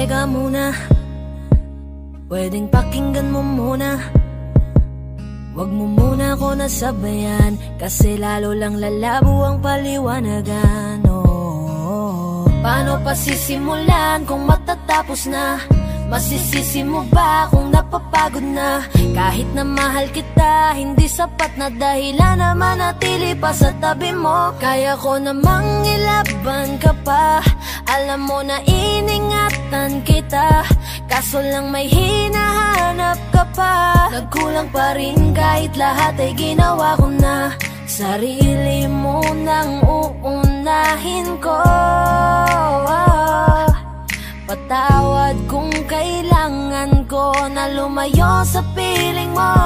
teka muna, pwedeng pakinggan mo muna. Wag mo muna ako nasabayan, kasi lalo lang lalabo ang paliwanagan. Paano pa sisimulan kung matatapos na? Masisisi mo ba kung napapagod na? Kahit na mahal kita, hindi sapat na dahilan na manatili pa sa tabi mo. Kaya ko namang ilaban ka pa, alam mo na iningatan kita, kaso lang may hinahanap ka pa. Nagkulang pa rin kahit lahat ay ginawa ko na. Sarili mo nang uunahin ko. Patawad kung kailangan ko na lumayo sa piling mo.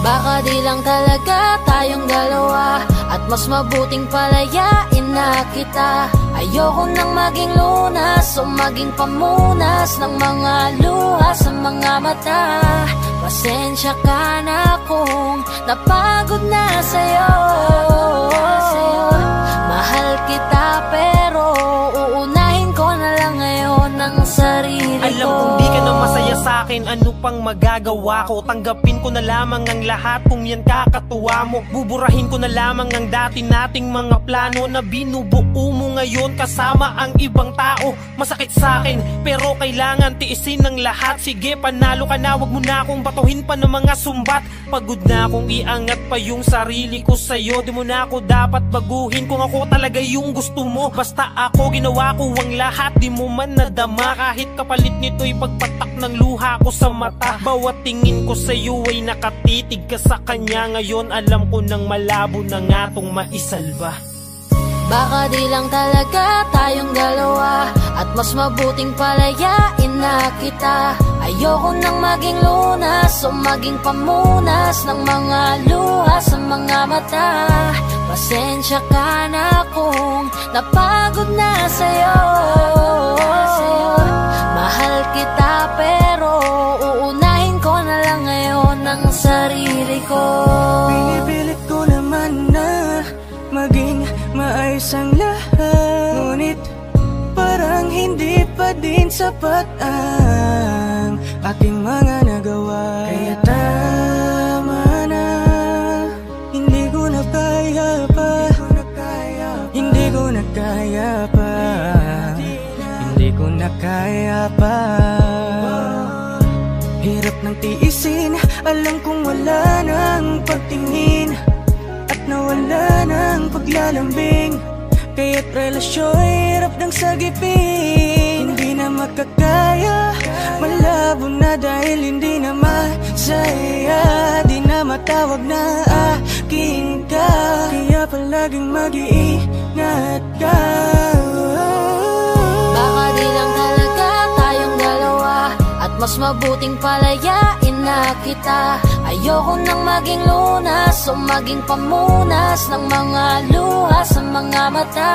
Baka di lang talaga tayong dalawa, at mas mabuting palayain na kita. Ayoko nang maging lunas o maging pamunas ng mga luha sa mga mata. Pasensya ka na kung napagod na sa'yo. Mahal kita pero uunahin ko na lang ngayon ang sarili ko. Alam kong di ka na masaya sa'kin, ano pang magagawa ko? Tanggapin ko na lamang ang lahat kung yan kakatuwa mo. Buburahin ko na lamang ang dati nating mga plano na binubuo mo ngayon kasama ang ibang tao. Masakit sa'kin pero kailangan tiisin ng lahat. Sige, panalo ka na, wag mo na akong batuhin pa ng mga sumbat. Pagod na akong iangat pa yung sarili ko sa'yo. Di mo na ako dapat baguhin kung ako talaga yung gusto mo. Basta ako ginawa ko ang lahat, di mo man nadama. Kahit kapalit nito'y pagpatak ng luha ko sa mata. Bawat tingin ko sa'yo ay nakatitig ka sa kanya. Ngayon alam ko nang malabo na nga tong maisalba. Baka di lang talaga tayong dalawa, at mas mabuting palayain na kita. Ayoko nang maging lunas o maging pamunas ng mga luha sa mga mata. Pasensya ka na kung napagod na sa'yo. Mahal kita pero uunahin ko na lang ngayon ang sarili ko. Pinipilit ko naman na maging maayos ang lahat, ngunit parang hindi pa din sapat ang aking mga nagawa. Kaya tama na, hindi ko na kaya pa, hindi ko na kaya pa, hindi ko na kaya pa. Hirap ng tiisin, alam kong wala nang pagtingin, at nawala ng paglalambing. Kaya't relasyon hirap ng sagipin. Hindi na makakaya, malabo na dahil hindi na masaya. Di na matawag na akin ka, kaya palaging mag-iingat ka. Baka di lang talaga tayong dalawa, at mas mabuting palayain na kita. Ayoko nang maging lunas o maging pamunas ng mga luha sa mga mata.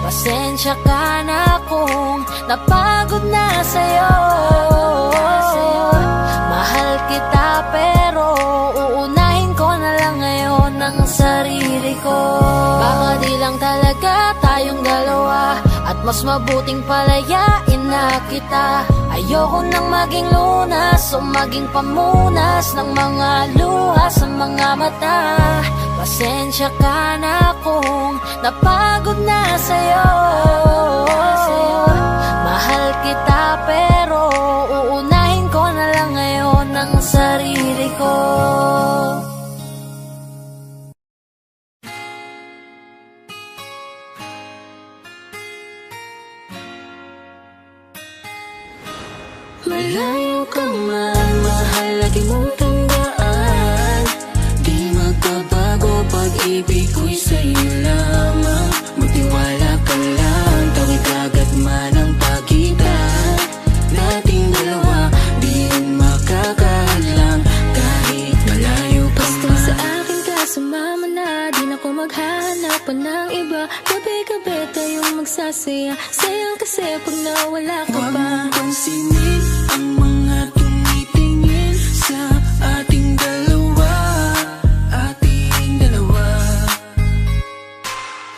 Pasensya ka na kung napagod na sa'yo. Mahal kita pero uunahin ko na lang ngayon ang sarili ko. Baka di lang talaga tayong dalawa, at mas mabuting palayain na kita. Ayoko nang maging lunas o maging pamunas ng mga luha sa mga mata. Pasensya ka na kung napagod na sa'yo. Mahal kita pero uunahin ko na lang ngayon ang sarili ko. Malayo ka man, mahal lagi mong tandaan. Di magbabago, pag-ibig ko'y sa'yo lamang. Magtiwala ka lang, tawid agad man ang pagitan nating dalawa. Di yun makakahadlang kahit malayo ka man. Basta sa akin ka sumama na, di na ko maghahanap pa ng iba. Gabi-gabi tayong magsasaya, sayang kasi pag nawala ka pa. Huwag mong pansinin ang mga tumitingin sa ating dalawa, ating dalawa.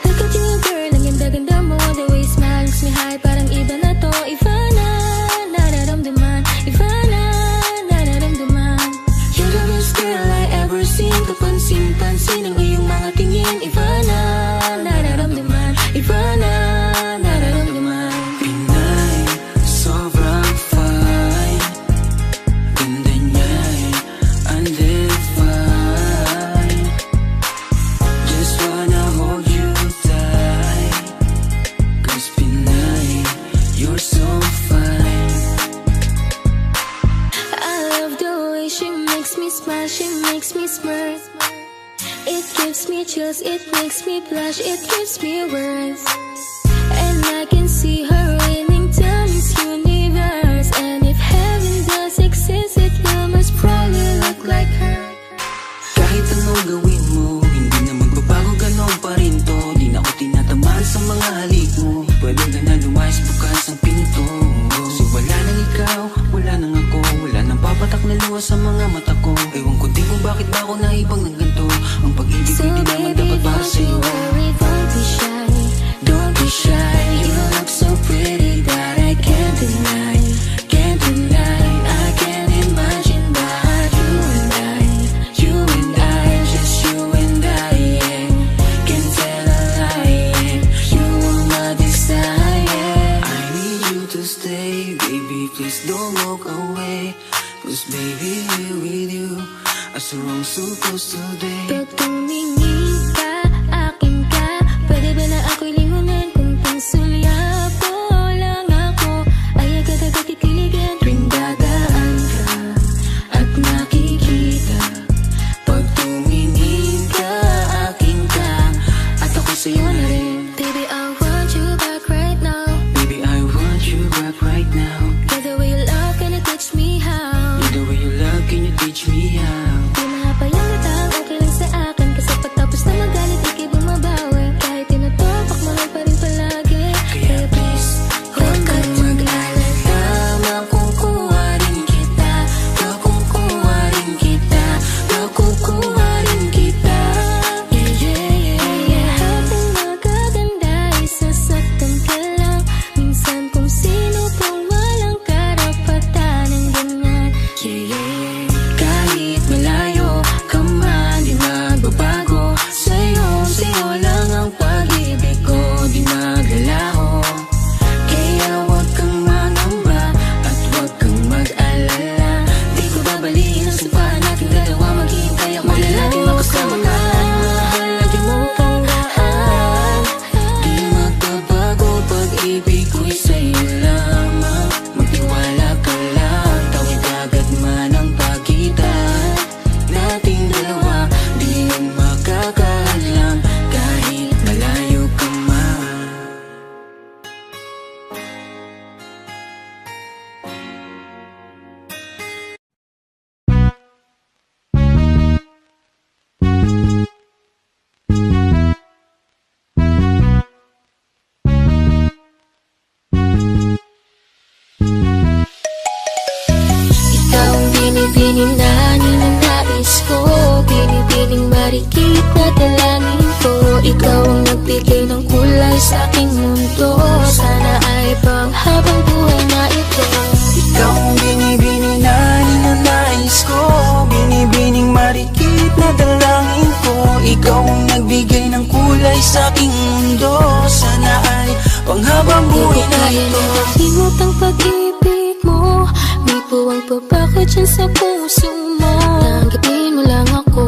Look at you girl, ang ganda-ganda mo. The way you smile makes me high, parang iba na makes me smirk. It gives me chills, it makes me blush, it gives me words. And I can see her raining down this universe. And if heaven does exist, it will most probably look like her. Kahit anong gawin mo, hindi na magbabago, ganon pa rin to. Di na ako tinatamaan sa mga halik mo. Pwede ka na lumayas, bukas ang pinto. Kasi wala nang ikaw, wala nang ako, wala nang papatak na luha sa mga mata ko. Ewan ko din kung bakit ba ako naibang ng ganito. Ang pag-ibig So ko di naman baby, dapat para don't sa'yo. you worry, don't be shy. Don't be shy, you look so pretty that I can't deny. Can't deny, I can't imagine but you and I, just you and I, yeah. Can't tell a lie, yeah. You are my desire. I need you to stay, baby, please don't walk away. Cause baby, here with you, as the wrong supposed today. Pag tumingin ka, akin ka, pwede ba na ako'y lingunan? Kung pangsulya po lang ako, ay agad-agad titiligan. Tuwing dadaan ka at nakikita, Pag tumingin ka, akin ka, at ako sa'yo na rin. baby, I want you back right now. Baby, I want you back right now. Get the way you love, can you teach me how? The way you love, can you teach me how? Di mahapayang utang, okay lang sa akin. Kasi pagtapos na magalit, ikay bumabawi. Kahit tinutupak mo lang pa rin palagi. Kaya please, Huwag hold back kang mag-alala, makukuha rin kita. Makukuha rin kita. Makukuha rin kita. yeah, yeah, yeah, yeah. Lahat ng magaganda, isasaktan ka lang. Minsan kung sino pang walang karapatan ng ganyan. Yeah, yeah, yeah. Kahit malayo ka man, di magbabago. Sa'yo lang ang pag-ibig ko, di maglalaho. Kaya huwag kang mangamba at huwag kang mag-alala. Di ko babaliin ang sampahan natin dalawa, maghihintay ako na laging makasama ka. Mahal, lagi mong tandaan, di magbabago pag-ibig ko'y sa'yo lamang. Magtiwala ka lang, tawid agad man ang pagitan nating dalawa, di yun makakaalam kahit malayo ka man. Ikaw ang binibining na ninanais ko, binibining marikit na dalangin ko. Ikaw ang nagbigay ng kulay sa aking mundo, sana ay panghabang buhay na ito. Ikaw ang binibini na ninanais ko, binibining marikit na dalangin ko. Ikaw ang nagbigay ng kulay sa aking mundo, sana ay panghabang Di ko buhay na kaya ito. na malimot ang pag-ibig mo, may puwang pa baka dyan sa puso mo. Tanggapin mo lang ako,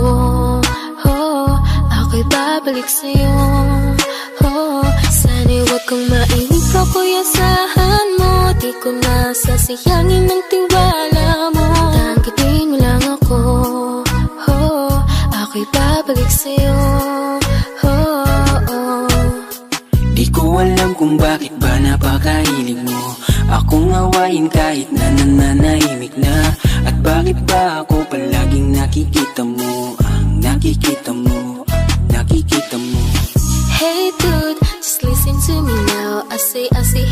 oh, ako'y babalik sa'yo, oh. Sana'y huwag kang mainip, ako'y asahan mo. Di ko nasasayangin ng tiwala mo. Tanggapin mo lang ako, oh, ako'y babalik sa'yo, oh, oh. Di ko alam kung bakit ba napakahilig mo akong awayin kahit na nananahimik na. At bakit ba ako palaging nakikita mo ang nakikita mo, nakikita mo. Hey dude, just listen to me now. I say,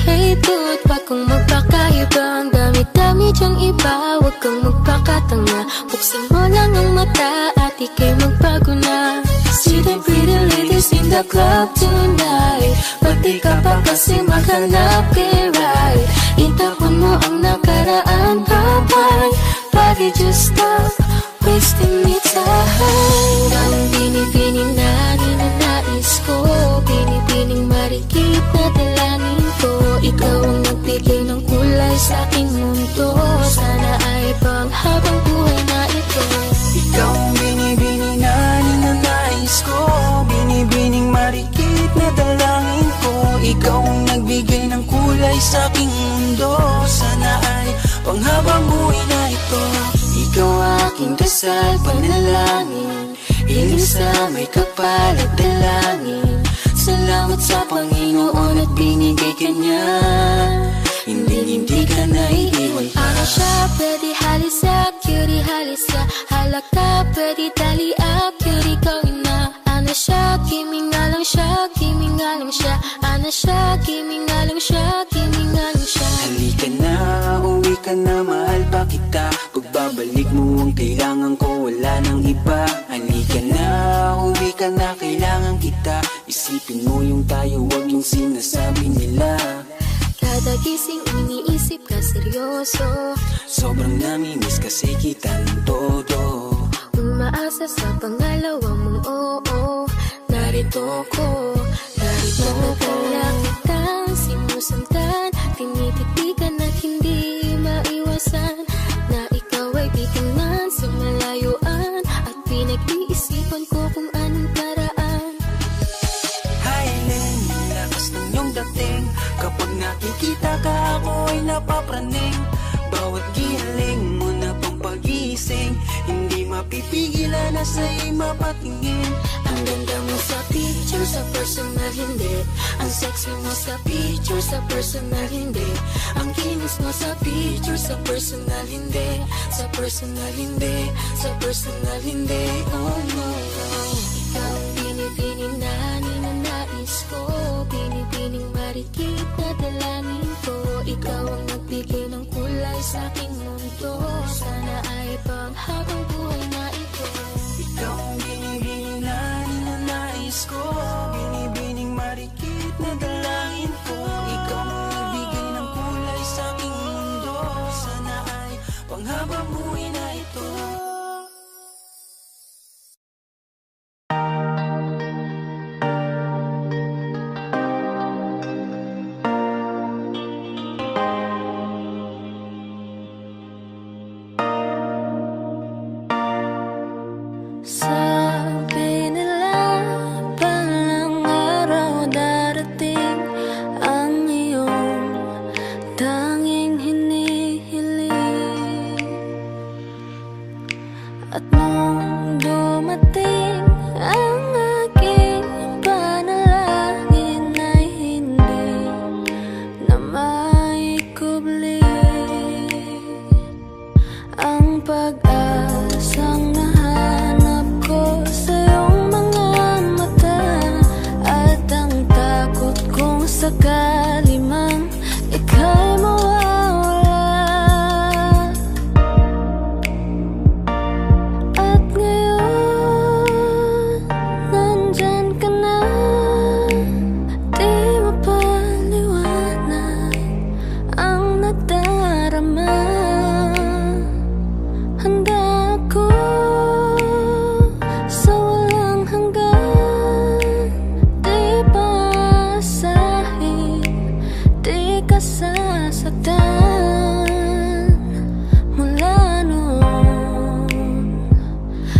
hey dude, wag kang magpakaibang dami-dami dyang iba. Wag kang magpakatanga, buksan mo lang ang mata at ika'y magbago na. See the pretty ladies in the club tonight, pati ka pa kasi maghanap kay right. Itapon mo ang nakaraan, bye-bye. Bakit just stop wasting me time? Ang binibining na ninanais ko, binibining marikit na dalangin ko. Ikaw ang nagbigay ng kulay sa aking mundo, sana ay panghabang buhay na ito. Ikaw ang binibini na ninanais ko, binibining marikit na dalangin ko. Ikaw ang nagbigay ng kulay sa aking mundo, sana ay panghabang buhay na ito. Ikaw aking aking dasal, panalangin, hiling sa may kapal at dalangin. Salamat sa Panginoon at binigay ka niya, hindi ka naiiwan pa. Ano siya, pwede halisa, cutie halisa. Halaka, pwede taliak, cutie gawin na. Ano siya, kimi nga lang siya, kimi nga lang siya. Ano siya, kimi nga lang siya, kimi nga lang siya. Halika na, uwi ka na, mahal pa kita. Pagbabalik mo ang kailangan ko, wala nang iba. Halika na, uwi ka na, kailangan kita. Isipin mo yung tayo, wag yung sinasabi nila. Kada gising iniisip ka seryoso, Sobrang namimiss kasi kita ng todo. umaasa sa pangalawang mong oo. Narito ko, narito ko. Matagal kitang sinusundan, tinititigan at hindi maiwasan na ikaw ay titingnan sa malayuan at pinag-iisipan ko kung anong paraan. Highland, lakas ng iyong dating. Kapag nakikita ka, ako ay napapraning. Bawat giling mo na pang pagising, hindi mapipigilan na sa'y mapatingin. Ang ganda mo sa picture, sa personal hindi. Ang sexy mo sa picture, sa personal hindi. Ang kinis mo sa picture, sa personal hindi. Sa personal hindi, sa personal hindi. Oh no, ikaw ang binibini na ninanais ko. Binibining marikit na dalangin ko. Ikaw ang nagbigay ng kulay sa aking mundo. Sana ay panghabang buhay na ito. Ikaw ang binibining na ninanais ko, binibining marikit na dalangin ko. Ikaw ang nagbigay ng kulay sa aking mundo. Sana ay panghabang buhay na ito. Sabi nila palang araw darating ang iyong tanging hinihiling. At nung dumating ang aking panalangin ay hindi na maikubli ang pag-asang nahanap ko sa iyong mga mata at ang takot kong sakali mang ika'y mawawala. At ngayon, nandyan ka na, di mapaliwanag ang nadarama. Handa ako sa walang hanggan, di paasahin, di ka sasaktan. Mula noon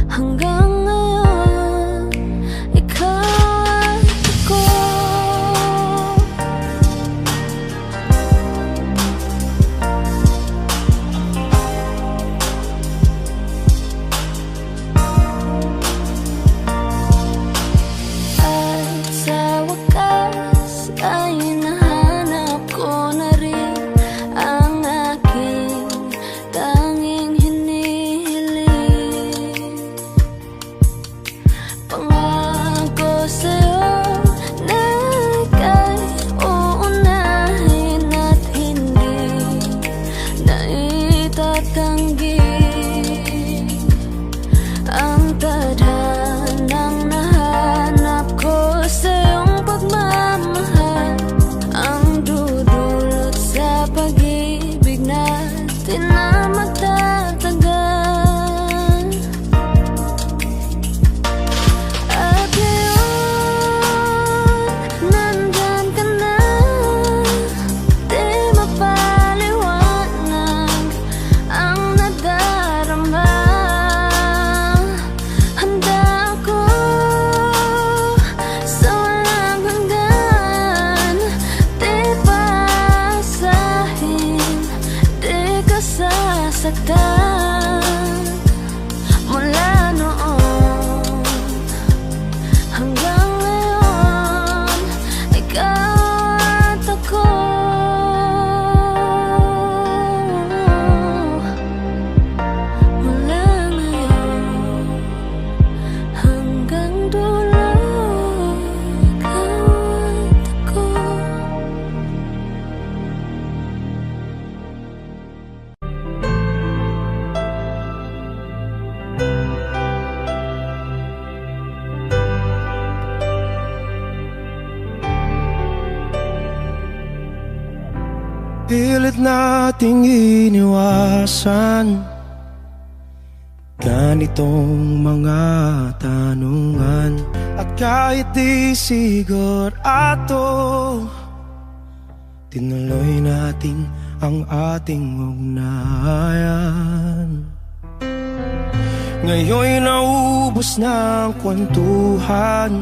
hanggang ngayon, ikaw at ako. At sa wakas ay nahanap ko na rin Pilit nating iniwasan ganitong mga tanungan. At kahit di sigurado, tinuloy natin ang ating ugnayan. Ngayon'y naubos na ang kwentuhan,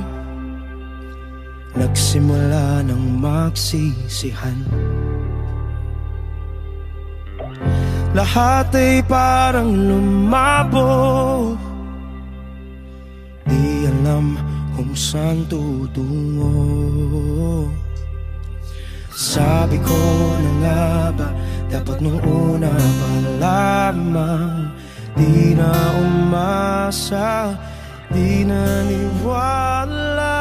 nagsimula ng magsisihan. Lahat ay parang lumabo, di alam kung saan tutungo. Sabi ko na nga ba, dapat nung una pa lamang, di na umasa, di naniwala.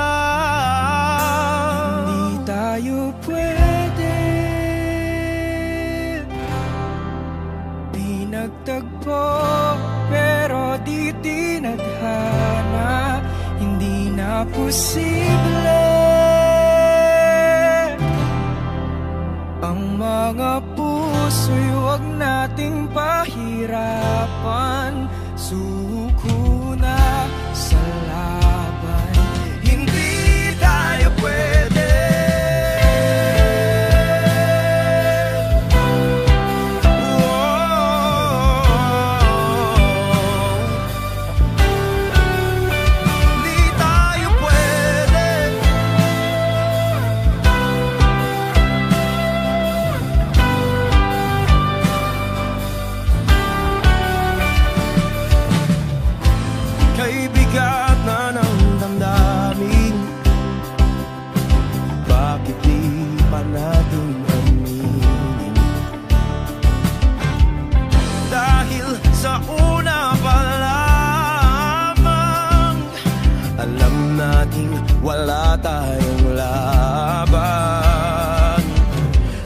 Hindi tayo pwede pinagtagpo, pero di tinadhana. Hindi na posible ang mga puso'y huwag nating pahirapan. Suko na sa laban, hindi tayo pwede. Hindi tayo pwede. Kay bigat na ng damdamin, bakit di pa natin aminin? Dahil sa una pa lamang, alam nating wala tayong laban.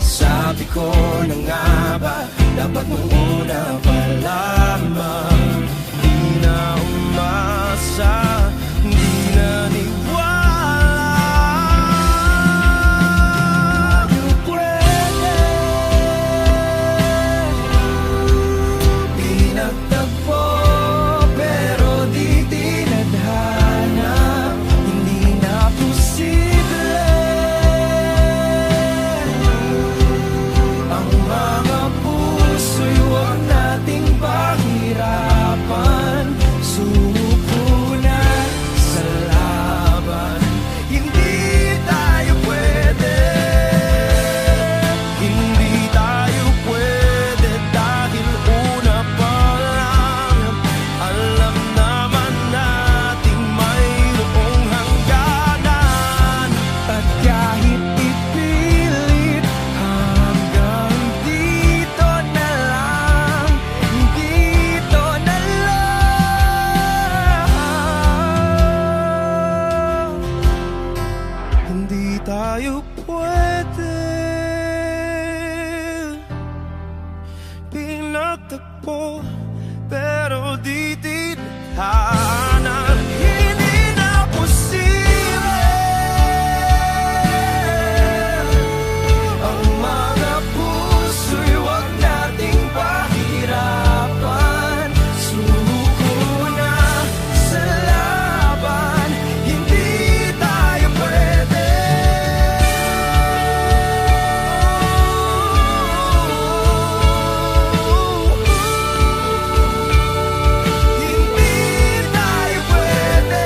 Sabi ko na nga ba, dapat nung una pa lamang, di na umasa, di naniwala. Tayo pwede pinagtagpo, pero di tinadhana. Hindi na posible ang mga puso'y huwag nating pahirapan. Suko na sa laban, hindi tayo pwede. Hindi tayo pwede dahil una pa lang, alam naman nating mayroong hangganan. At kahit ipilit, hanggang dito na lang, dito na lang. Hindi tayo pwede pinagtagpo, pero di tinadhana. Hindi na posible ang mga puso'y huwag nating pahirapan. Suko na sa laban, hindi tayo pwede. Hindi tayo pwede.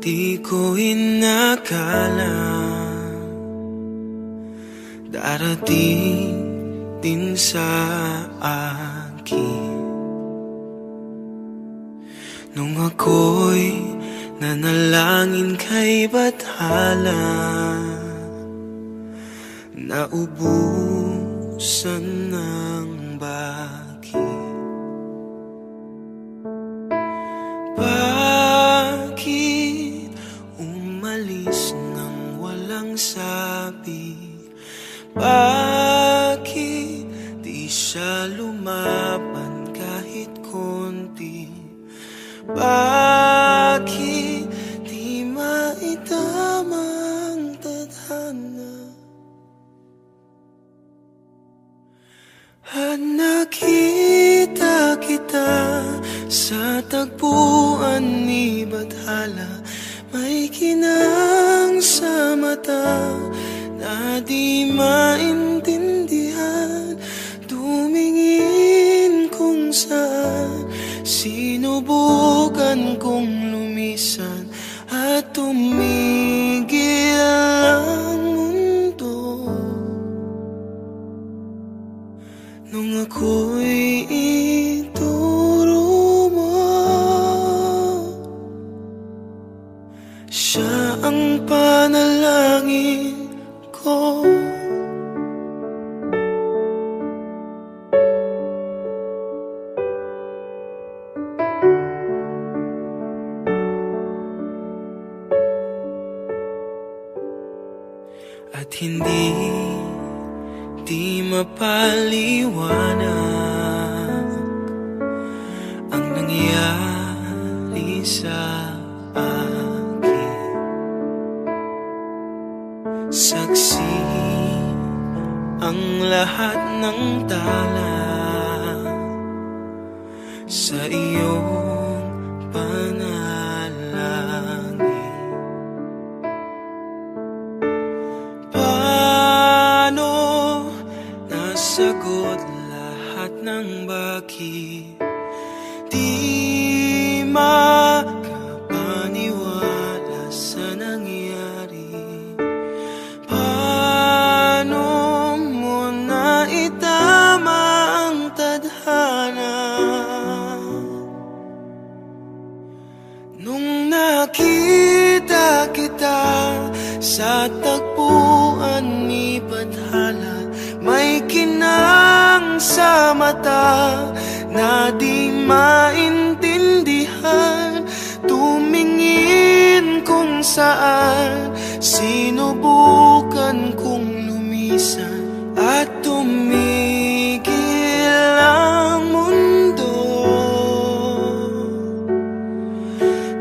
Di ko inakala darating din sa akin nung ako'y nanalangin kay Bathala. Naubusan ng bakit. Bakit Sinubukan kong lumisan at tumigil ang mundo nung ako'y ituro mo. Siya ang panalangin ko. At hindi mapaliwanag ang nangyari sa akin. Saksi ang lahat ng tala sa iyong panalangin. Paano nasagot lahat ng bakit di makapaniwala sa nangyari? Paano mo naitama ang tadhana nung nakita kita sa tagpuan ni Badhala? May kinang sa mata na di maintindihan, tumingin kung saan. Sinubukan kong lumisan at tumigil ang mundo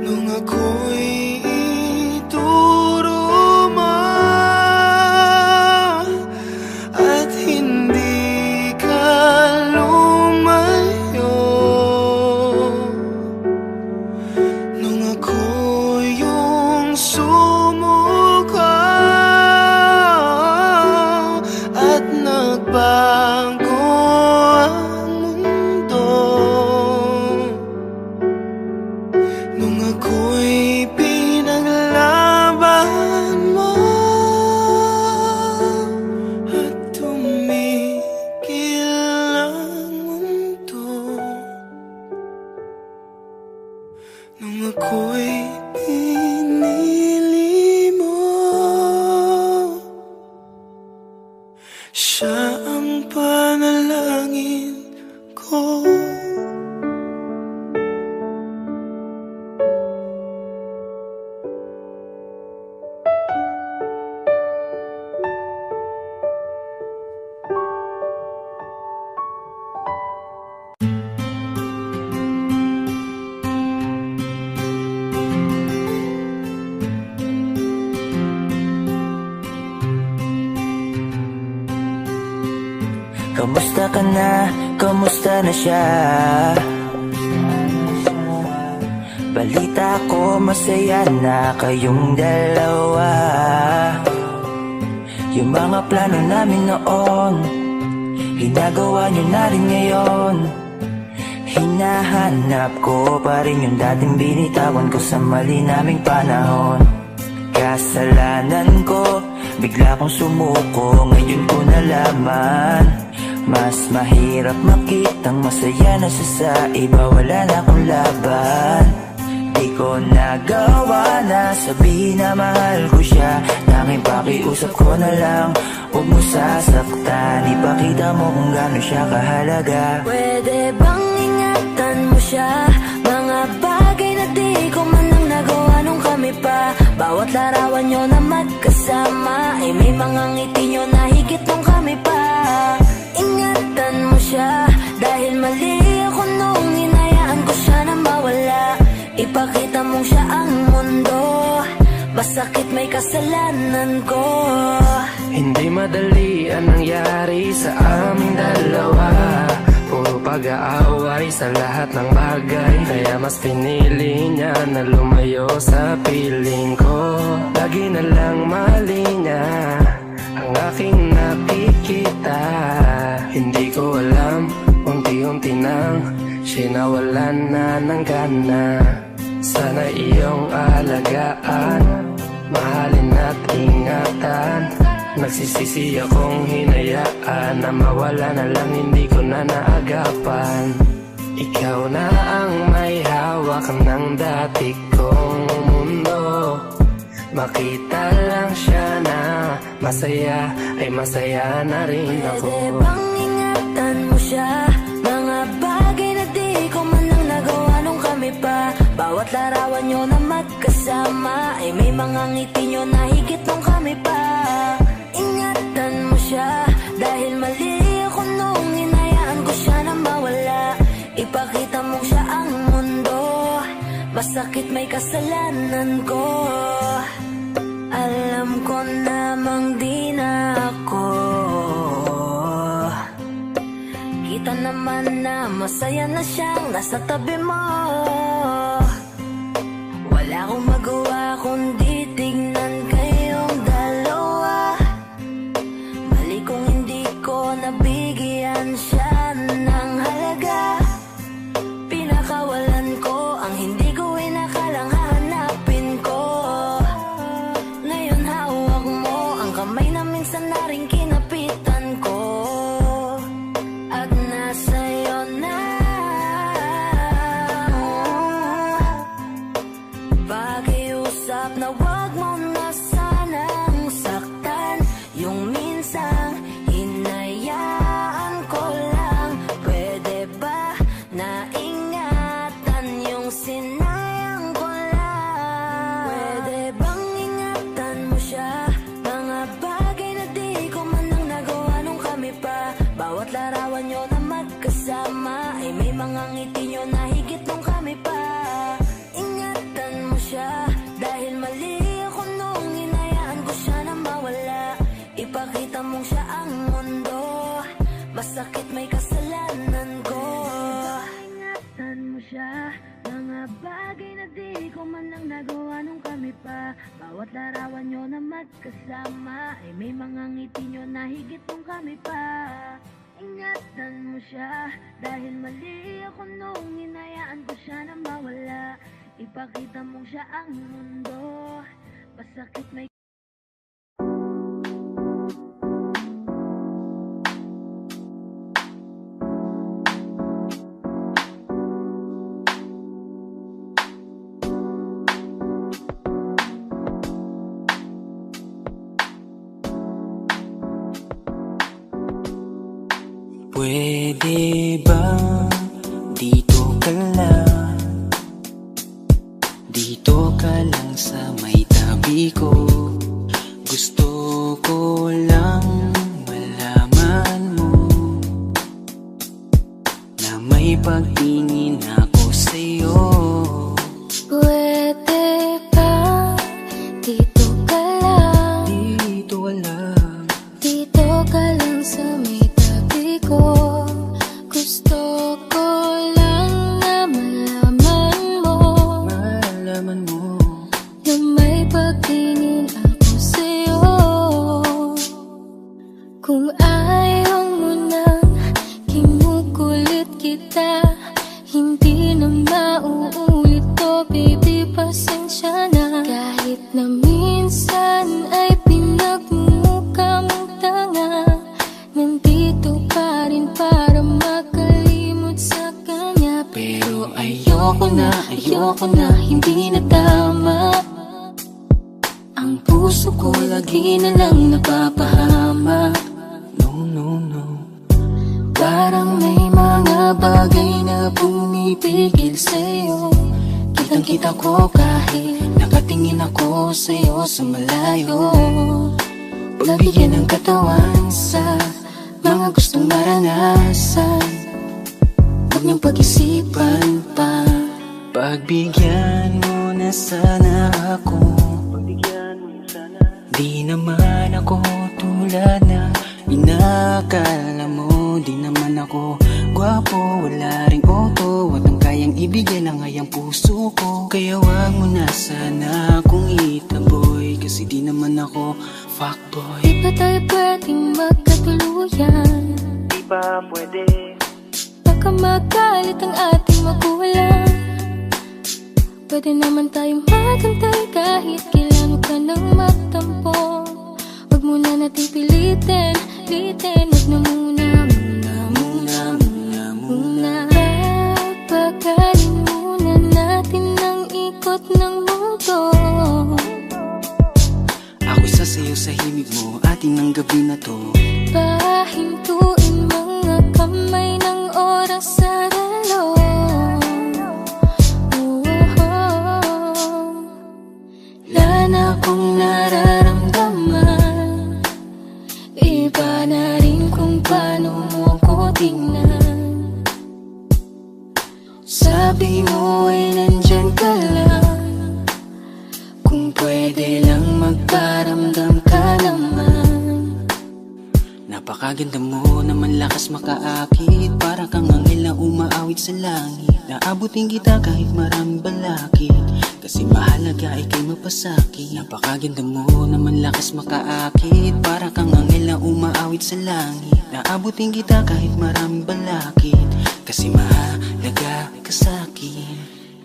nung ako'y ituro mo at hindi ka lumayo nung ako yung sumuko at nagbago ang mundo nung ako'y pinaglaban mo at tumigil ang mundo nung ako'y pinili mo. Siya ang panalangin ko. Kamusta ka na? Kamusta na siya? Balita ko masaya na kayong dalawa. Yung mga plano namin noon, ginagawa nyo na rin ngayon. Hinahanap ko pa rin yung dating binitawan ko sa mali naming panahon. Kasalanan ko, bigla kong sumuko, ngayon ko nalaman. Mas mahirap makitang masaya na siya sa iba, wala na akong laban. Di ko nagawa na sabihin na mahal ko siya, tanging pakiusap ko na lang, huwag mo sasaktan. Ipakita mo kung gaano siya kahalaga. Pwede bang ingatan mo siya? Mga bagay na di ko man lang nagawa nung kami pa. Bawat larawan nyo na magkasama ay may mga ngiti nyo na higit nung kami pa. Ingatan mo siya dahil mali ako nung hinayaan ko siya na mawala. Ipakita mong siya ang mundo, masakit may kasalanan ko. Hindi madali ang nangyari sa aming dalawa. Puro pag-aaway sa lahat ng bagay, kaya mas pinili niya na lumayo sa piling ko. Lagi na lang mali niya ang aking nakikita. Hindi ko alam kung unti-unti nang siya'y nawalan na ng gana. Sana iyong alagaan, mahalin at ingatan. Nagsisisi akong hinayaan na mawala na lang, hindi ko na naagapan. Ikaw na ang may hawak ng dati kong mundo. Makita lang siya na masaya, ay masaya na rin ako. Pwede bang ingatan mo siya? Mga bagay na di ko man lang nagawa nung kami pa. Bawat larawan nyo na magkasama ay may mga ngiti nyo na higit nung kami pa. Ingatan mo siya dahil mali ako nung hinayaan ko siya na mawala. Ipakita mo siya ang mundo, masakit may kasalanan ko. Alam ko namang di na ako. Kita naman na masaya na siyang nasa tabi mo. Wala akong magawa kundi tignan kayong dalawa. Mali kung hindi ko nabigyan siya ng halaga. Pinakawalan ko ang hindi ko inakalang hahanapin ko. Ngayon hawak mo ang kamay na minsan na rin kinapitan ko. At nasa'yo na. Pakiusap na wag mo na sanang saktan. Yung minsang hinayaan ko lang. Pwede ba na ingatan yung sinayang ko lang? Pwede bang ingatan mo siya? Mga bagay na di ko man lang nagawa nung kami pa. Bawat larawan nyo na magkasama ay may mga ngiti nyo na higit nung kami pa. Ingatan mo siya dahil mali ako nung hinayaan ko siya na mawala. Ipakita mong siya ang mundo, masakit may kasalanan ko. Ingatan mo siya, mga bagay na di ko man lang nagawa nung kami pa. Bawat larawan nyo na magkasama ay may mga ngiti nyo na higit nung kami pa. Ingatan mo siya dahil mali ako nung hinayaan ko siya na mawala. Ipakita mong siya ang mundo, masakit may Pwede ba dito ka lang? Dito ka lang sa may tabi ko. Gusto ko lang malaman mo na may pagtingin ako sa'yo. Pwede ba dito ka lang? Dito ka lang. Dito ka lang sa may tabi ko. Gusto ko lang na malaman mo na may pagtingin ako sa'yo. Kung ayaw mo nang kinukulit kita, hindi na mauulit to, baby, pasensya na. Kahit na minsan ay pinagmumukha mong tanga, nandito pa rin para makalimot sa kanya. Pero ayoko na, hindi na tama. Ang puso ko lagi na lang napapahamak. No. Parang may mga bagay na pumipigil sa'yo. Kitang-kita ko kahit nakatingin ako sa'yo sa malayo. Pagbigyan ng katawan sa mga gustong maranasan, huwag niyong pag-isipan pa. Pagbigyan mo na sana ako. Di naman ako tulad na inakala mo. Di naman ako gwapo, wala ring auto, at ang kayang ibigay lang ay ang puso ko. Kaya wag mo na sana akong itaboy, kasi di naman ako fuckboy. Di ba tayo pwedeng magkatuluyan? Di ba pwede? baka magalit ang ating magulang. Pwede naman tayong magantay kahit kailan ka nang magtampo. Huwag muna nating pilitin, huwag na muna. Papagaling muna natin ang ikot ng mundo. Ako'y sasayaw sa himig mo, atin ng gabi na to. Pahintuin mga kamay ng oras sa relo. Wala na akong nararamdaman, iba na rin kung paano mo ko tingnan. Sabi mo ay nandyan ka lang, kung pwede lang magparamdam ka naman. Napakaganda mo naman, lakas makaakit, para kang anghel na umaawit sa langit. Naabutin kita kahit maraming balakid, kasi mahalaga ay kay mapasakit. Napakaganda mo naman, lakas makaakit, para kang anghel na umaawit sa langit. Naabutin kita kahit maraming balakid, kasi mahalaga ka sa'kin.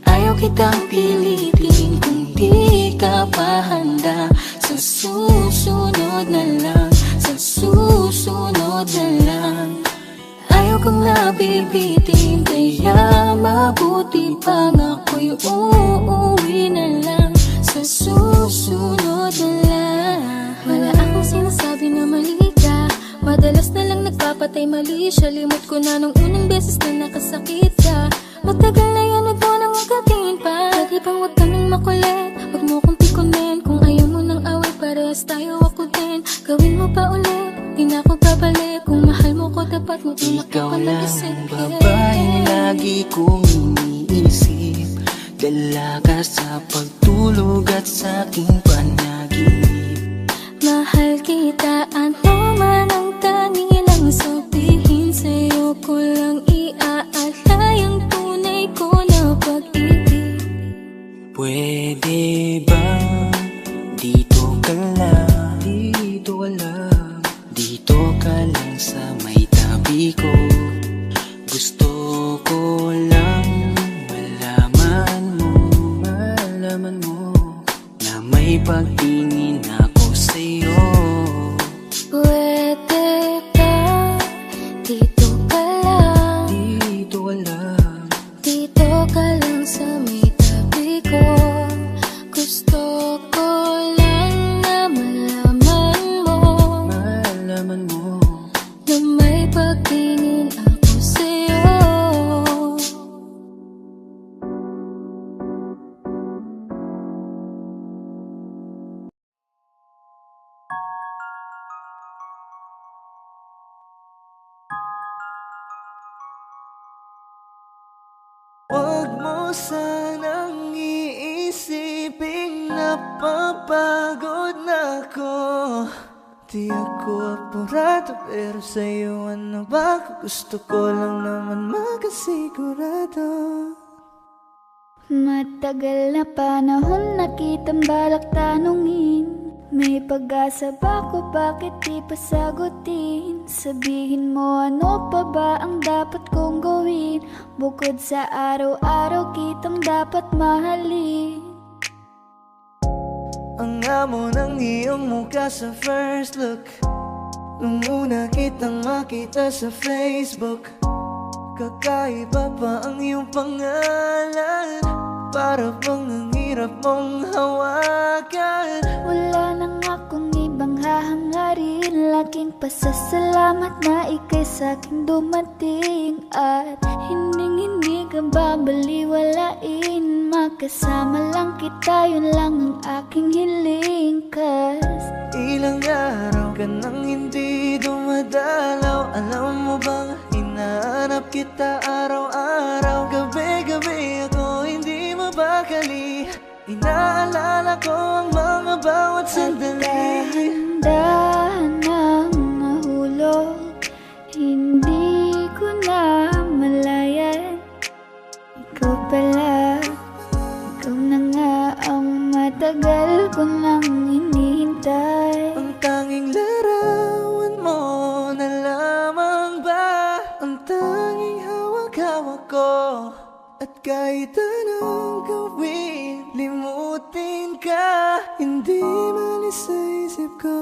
Ayaw kitang pilitin kung di ka pa handa. Sa susunod na lang, sa susunod na lang. Ayaw kong nabibitin, kaya mabuti pang ako'y uuwi na lang. Sa susunod na lang. Wala akong sinasabi na mali ka, madalas na lang nagpapatay mali siya. Limot ko na nung unang beses na nakasakit ka. Matagal na yan, huwag mo nang magatingin pa. Pwede bang huwag ka nang makulit, huwag mo kong pikunin. Kung ayaw mo nang away, parehas tayo ako din. Gawin mo pa ulit, di na ako babalik. Kung mahal mo ko, dapat mo din ako Ikaw lang palagisip. ang babaeng lagi kong iniisip, dala ka sa pagtulog at sa aking panaginip. Mahal kita, ano man ang kanilang sabihin. Sa'yo ko lang iaalay ang tunay ko na pag-ibig. Pwede ba dito ka lang, dito ka lang, dito ka lang sa may tabi ko. Gusto ko lang malaman mo na may pagtingin ako sa'yo. Pwede ba dito ka lang, Dito ka lang, dito ka lang sa may tabi ko. Gusto ko lang na malaman mo na may pagtingin ako sa'yo. huwag mo sanang iisiping napapagod na ako. Di ako apurado, pero sa'yo ano ba? Gusto ko lang naman makasigurado. Matagal na panahon na kitang balak tanungin, may pag-asa ba ko, bakit di pa sagutin? Sabihin mo ano pa ba ang dapat kong gawin, bukod sa araw-araw kitang dapat mahalin. Ang amo ng iyong mukha sa first look, nung una kitang makita sa Facebook. Kakaiba pa ang iyong pangalan, para bang ang hirap mong hawakan. Wala nang akong ibang hahangarin, laking pasasalamat na ika'y sa'king dumating. At hindi ka babaliwalain, makasama lang kita, yun lang ang aking hiling. Cause ilang araw ka nang hindi dumadalaw, alam mo bang hinahanap kita araw-araw. Gabi-gabi ako hindi mabakali, inaalala ko ang mga bawat sandali. dahan-dahan nang nahulog, hindi ko na malayan. Ikaw pala, ikaw na nga ang matagal ko nang hinihintay. Ang tanging larawan mo na lamang ba, ang tanging hawak akin ka, hindi malis sa isip ko.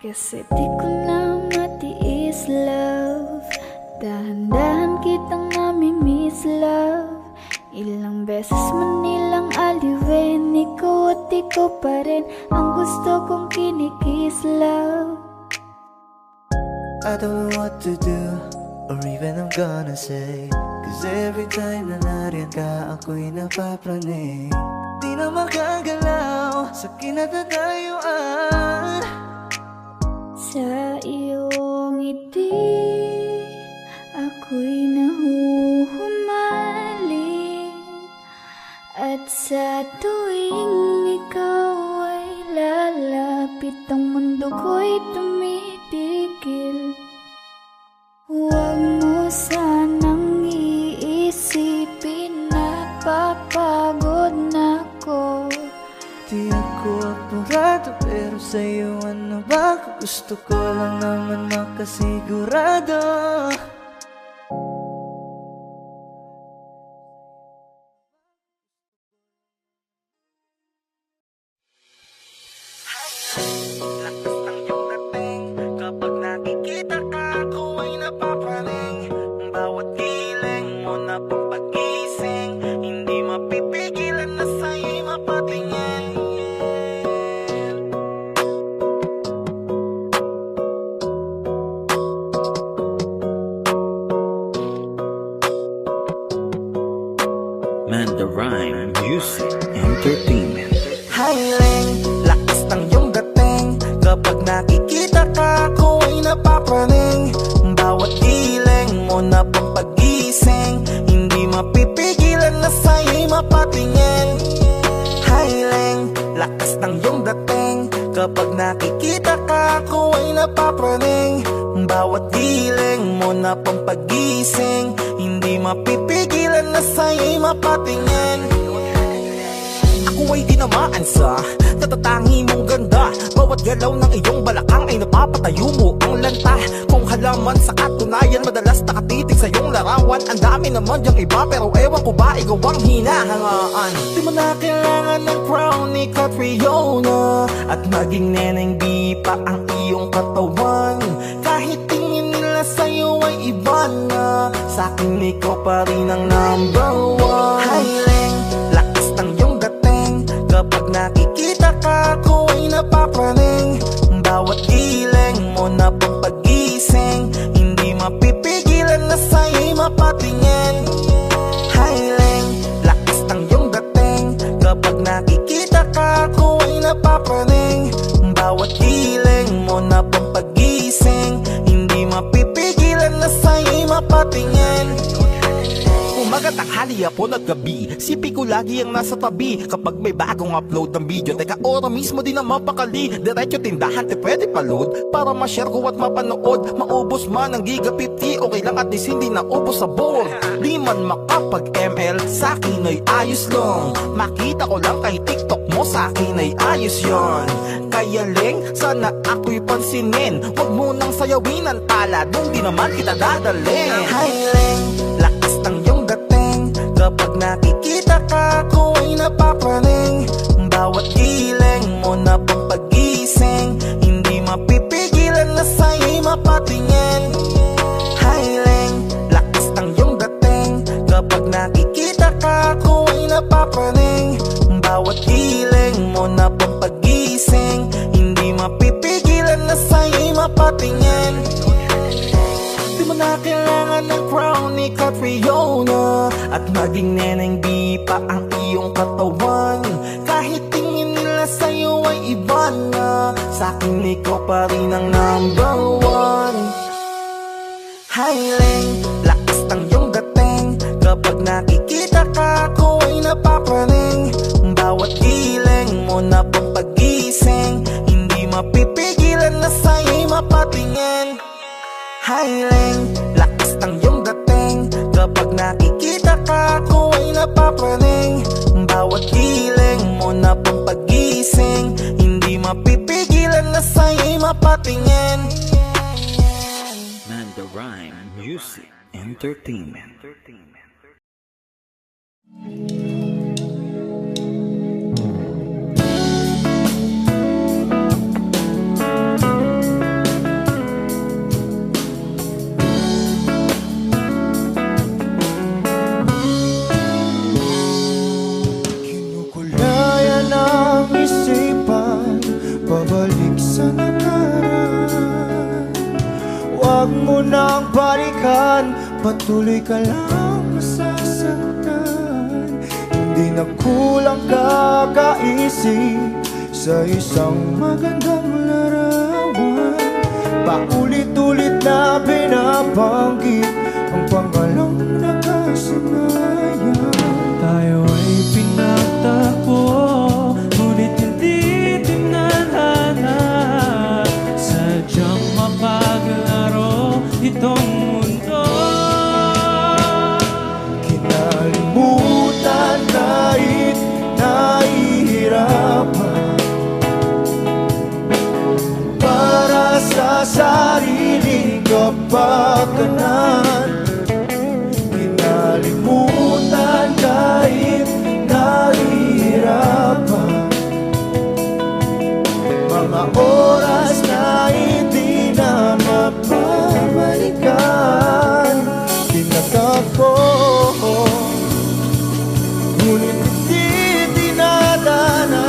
Kasi di ko na matiis, love. Dahan-dahan kitang nami-miss, love. Ilang beses man nilang aliwin, ikaw at ikaw pa rin ang gusto kong kinikis, love. I don't know what to do, or even I'm gonna say. Cause every time na nariyan ka, ako'y napapraning. Di na makagalaw sa kinatatayuan. Sa iyong ngiti, ako'y nahuhumaling. At sa tuwing ikaw ay lalapit, ang mundo ko'y tumitigil. Huwag mo sanang iisipin na papagod na ako. Di ako apurado, pero sa'yo ano ba? Kung gusto ko lang naman makasigurado. Lakas ng iyong dating, kapag nakikita ka, ako ay napapraning. Bawat giling mo na pampagising, hindi mapipigilan na sa'yo'y mapatingin. Man, the Rhyme Music Entertainment. Hiling, lakas ng iyong dating, kapag nakikita ka, ako ay napapraning. Bawat giling mo na pampagising, hindi mapipigilan na sa'yo'y mapatingin. Hiling, lakas ng iyong dating, kapag nakikita ka, ako ay napapraning. Bawat giling mo na pampagising, hindi mapipigilan na sa'yo'y mapatingin. Ako ay tinamaan sa natatangi mong ganda. Bawat galaw ng iyong balakang ay napapatayo mo ang lanta. Kung halaman sa katunayan, madalas nakatitig sa iyong larawan. Ang dami naman diyang iba, pero ewan ko ba ikaw ang hinahangaan. Di mo na kailangan ng crown ni Catriona, at maging neneng di pa ang iyong katawan. Kahit tingin nila sa'yo ay iba na, sa'kin ikaw pa rin ang number one. Hiling, lakas ng iyong dating, kapag nakikita ka, ako ay napapraning. Bawat giling mo na pampagising, hindi mapipigilan na sa'yo'y mapatingin. Hiling, lakas ng iyong dating, kapag nakikita ka, ako ay napapraning. Bawat giling mo na pampagising, hindi mapipigilan na sa'yo'y mapatingin. Umaga, tanghali, hapon at gabi, sipi ko lagi ang nasa tabi. Kapag may bagong upload ng video, teka ora mismo di na mapakali. Diretso tindahan, te pwede pa-load, para ma-share ko at mapanood. Maubos man ang giga 50, okay lang at least hindi na ubos sa board. Di man makapag ML, sa'kin ay ayos lang. Makita ko lang kay TikTok mo, sa'kin ay ayos yon. Kaya Leng, sana ako'y pansinin, wag mo nang sayawin ang tala, dun di naman kita dadalhin. Hi Leng, lakas ng iyong dating, kapag nakikita ka, ako ay napapraning. Bawat giling mo na pampagising, hindi mapipigilan na sa'yo'y mapatingin. Hiling, lakas ng iyong dating, kapag nakikita ka, ako ay napapraning. Bawat giling mo na pampagising, hindi mapipigilan na sa'yo'y mapatingin. Di mo na kailangan ng crown ni Catriona, at maging neneng di pa ang iyong katawan. Kahit tingin nila sa'yo ay iba na, sa'kin ikaw pa rin ang number one. Hiling, lakas ng iyong dating, kapag nakikita ka, ako ay napapraning. Bawat giling mo na pampagising, hindi mapipigilan na sa'yo'y mapatingin. Hiling, lakas ng iyong dating, kapag nakikita ka, ako ay napapraning. Bawat giling mo na pampagising, hindi mapipigilan na sa'yo'y mapatingin. Man, the Rhyme Music Entertainment. nang balikan, patuloy ka lang masasaktan. Hindi na kulang kakaisip sa isang magandang larawan. Paulit-ulit na binabanggit ang pangalang nakasanayan. Tayo ay pinagtagpo, ngunit hindi tinadhana. Sadyang mapaglaro itong mundo. Kinalimutan kahit nahihirapan, para sa sariling kapakanan. Kinalimutan kahit nahihirapan, mga oras na hindi na mapabalikan. Tinatako, ngunit hindi dinadana.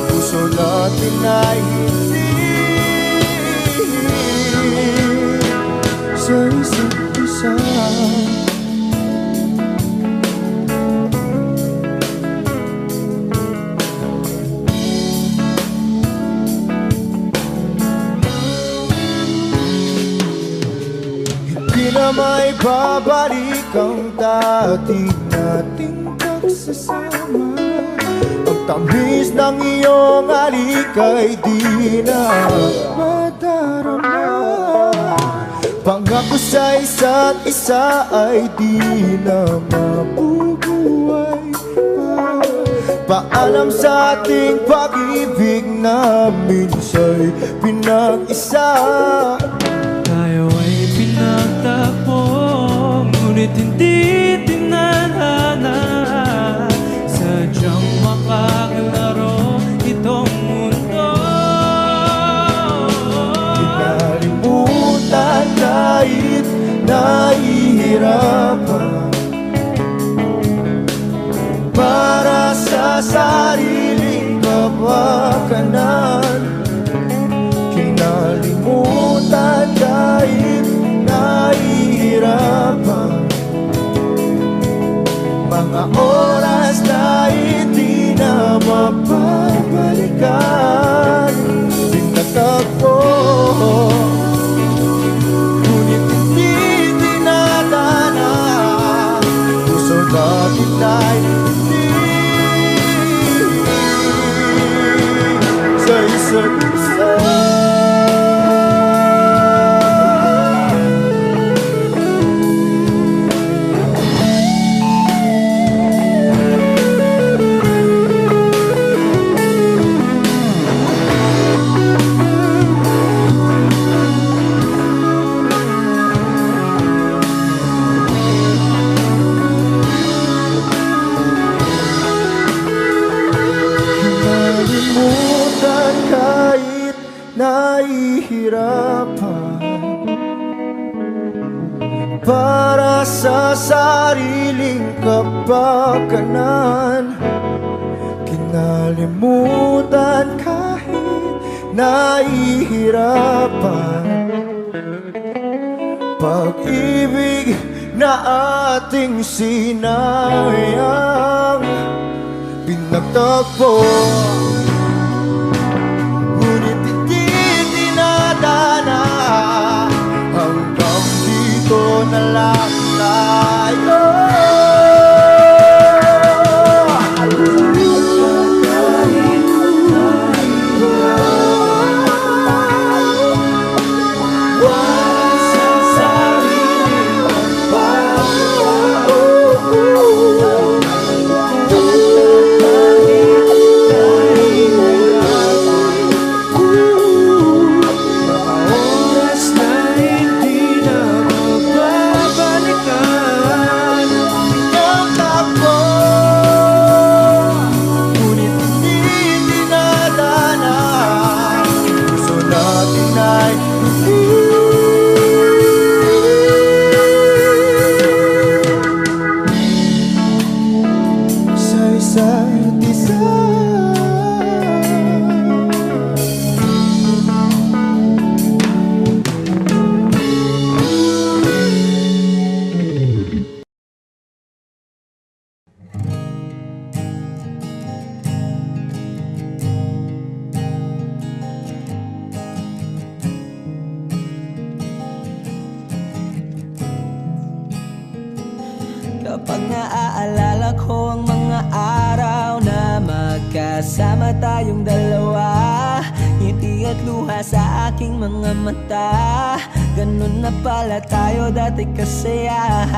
Puso natin ay hindi sa isa't isa. Hindi na may babalik ang dati nating pagsasama. Ang tamis ng iyong halik ay di na madarama. Pangako sa isa't isa ay di na mabubuhay pa. Paalam sa ating pag-ibig na minsa'y pinag-isa. Tayo ay pinagtagpo, ngunit hindi tinadhana. Sadyang makaglaro itong mundo. Kinalimutan kahit nahihirapan, para sa sariling kapakanan. Kinalimutan kahit nahihirapan, mga oras na hindi na mapabalikan. Tinatagpo, ngunit hindi dinadana. Puso natin ay hindi sa isa't isa. Kinalimutan kahit nahihirapan, para sa sariling kapakanan. Kinalimutan kahit nahihirapan, pag-ibig na ating sinayang. Pinagtagpo, ngunit hindi dinadana. Hanggang dito na lang tayo. magkasama tayong dalawa. Ngiti at luha sa aking mga mata. Ganun na pala tayo dati kasaya.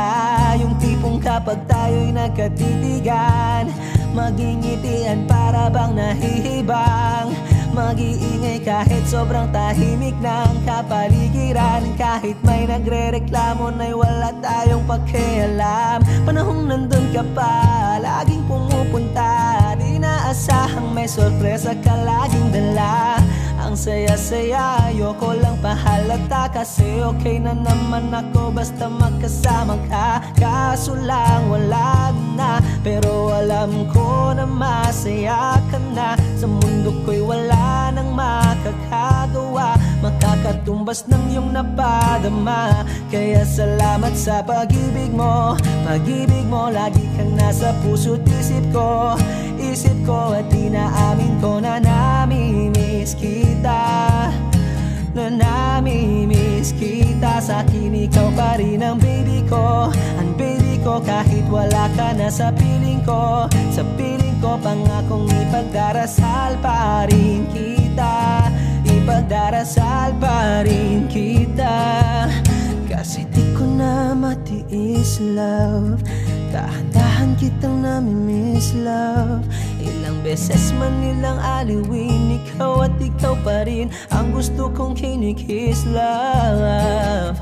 Yung tipong kapag tayo'y nagkatitigan, magingitian para bang nahihibang. Mag-iingay kahit sobrang tahimik ng kapaligiran. Kahit may nagre-reklamo na'y wala tayong pakialam. Panahong nandun ka pa, laging pumupunta. Di naasahang may sorpresa ka laging dala. Ang saya-saya, ayoko lang pahalata. Kasi okay na naman ako basta magkasama ka. Kaso lang wala na, pero alam ko na masaya ka na. Sa mundo ko'y wala nang makakagawa, makakatumbas ng iyong napadama. Kaya salamat sa pag-ibig mo. Pag-ibig mo, lagi kang nasa puso't isip ko. Isip ko at inaamin ko na namimiss kita. Na namimiss kita. Sa akin ikaw pa rin ang baby ko. Ang baby ko kahit wala ka na sa piling ko. Sa piling ko pangakong ipagdarasal pa rin kita. Ipagdarasal pa rin kita. Kasi di ko na matiis love. Dahan-dahan kitang namimiss love. Ilang beses man nilang aliwin, ikaw at ikaw pa rin ang gusto kong kinikiss love.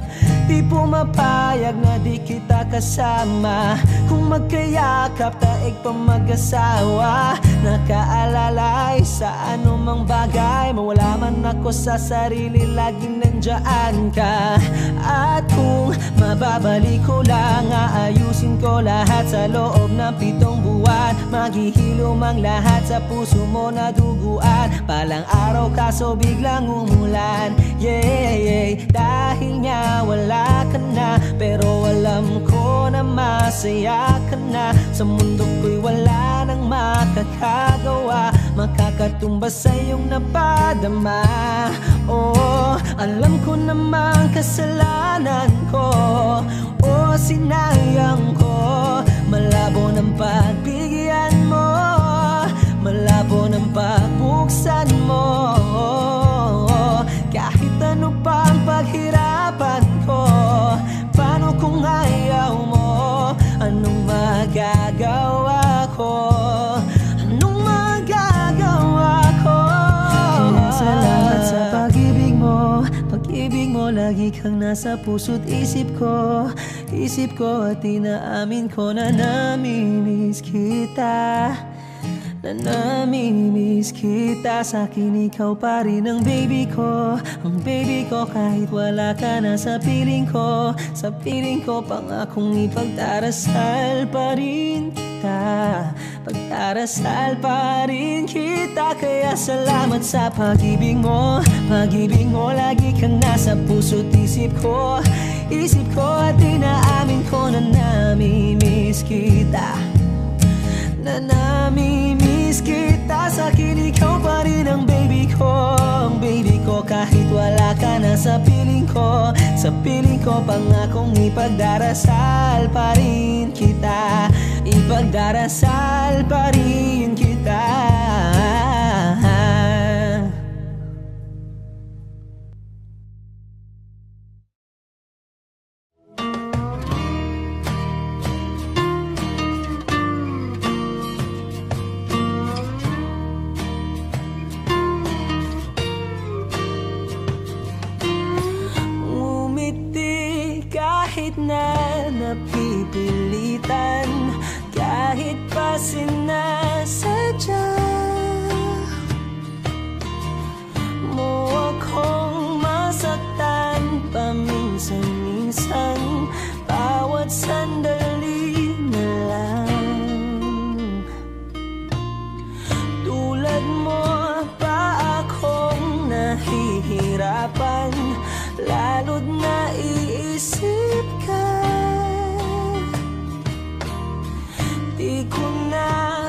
Di pumapayag na di kita kasama. Kung magkayakap taig pa mag-asawa. Nakaalalay sa anumang bagay. Mawala man ako sa sarili, laging nandiyan ka. At kung mababalik ko lang, aayusin ko lahat sa loob ng 7 buwan. Maghihilom ang lahat sa puso mo na duguan. Palang araw kaso biglang umulan. Yeah, dahil nga wala ka na, pero alam ko na masaya ka na. Sa mundo ko'y wala nang makakagawa, makakatumbas sa iyong napadama. Oh, alam ko namang kasalanan ko. Oh, sinayang ko. Malabo ng pagbigyan mo, malabo ng pagbuksan mo. Kahit ano pa ang paghirapan ko, paano kung ayaw mo? Anong magagawa ko? Anong magagawa ko? Kaya salamat sa pag-ibig mo. Pag-ibig mo, lagi kang nasa puso't isip ko. Isip ko at inaamin ko na namimiss kita. Na namimiss kita. Sa akin ikaw pa rin ang baby ko. Ang baby ko kahit wala ka na sa piling ko. Sa piling ko pangakong ipagdarasal pa rin kita. Pagdarasal pa rin kita. Kaya salamat sa pag-ibig mo. Pag-ibig mo, lagi kang nasa puso't isip ko. Isip ko at inaamin ko na namimiss kita. Na namimiss kita. Sa akin ikaw pa rin ang baby ko. Ang baby ko kahit wala ka na sa piling ko. Sa piling ko pangakong ipagdarasal pa rin kita. Ipagdarasal pa rin kita. Kahit na napipilitan, kahit pa sinasadya mo akong masaktan paminsan-minsan, bawat sandali na lang. Tulad mo pa akong nahihirapan, lalo't naiisip ka. Di ko na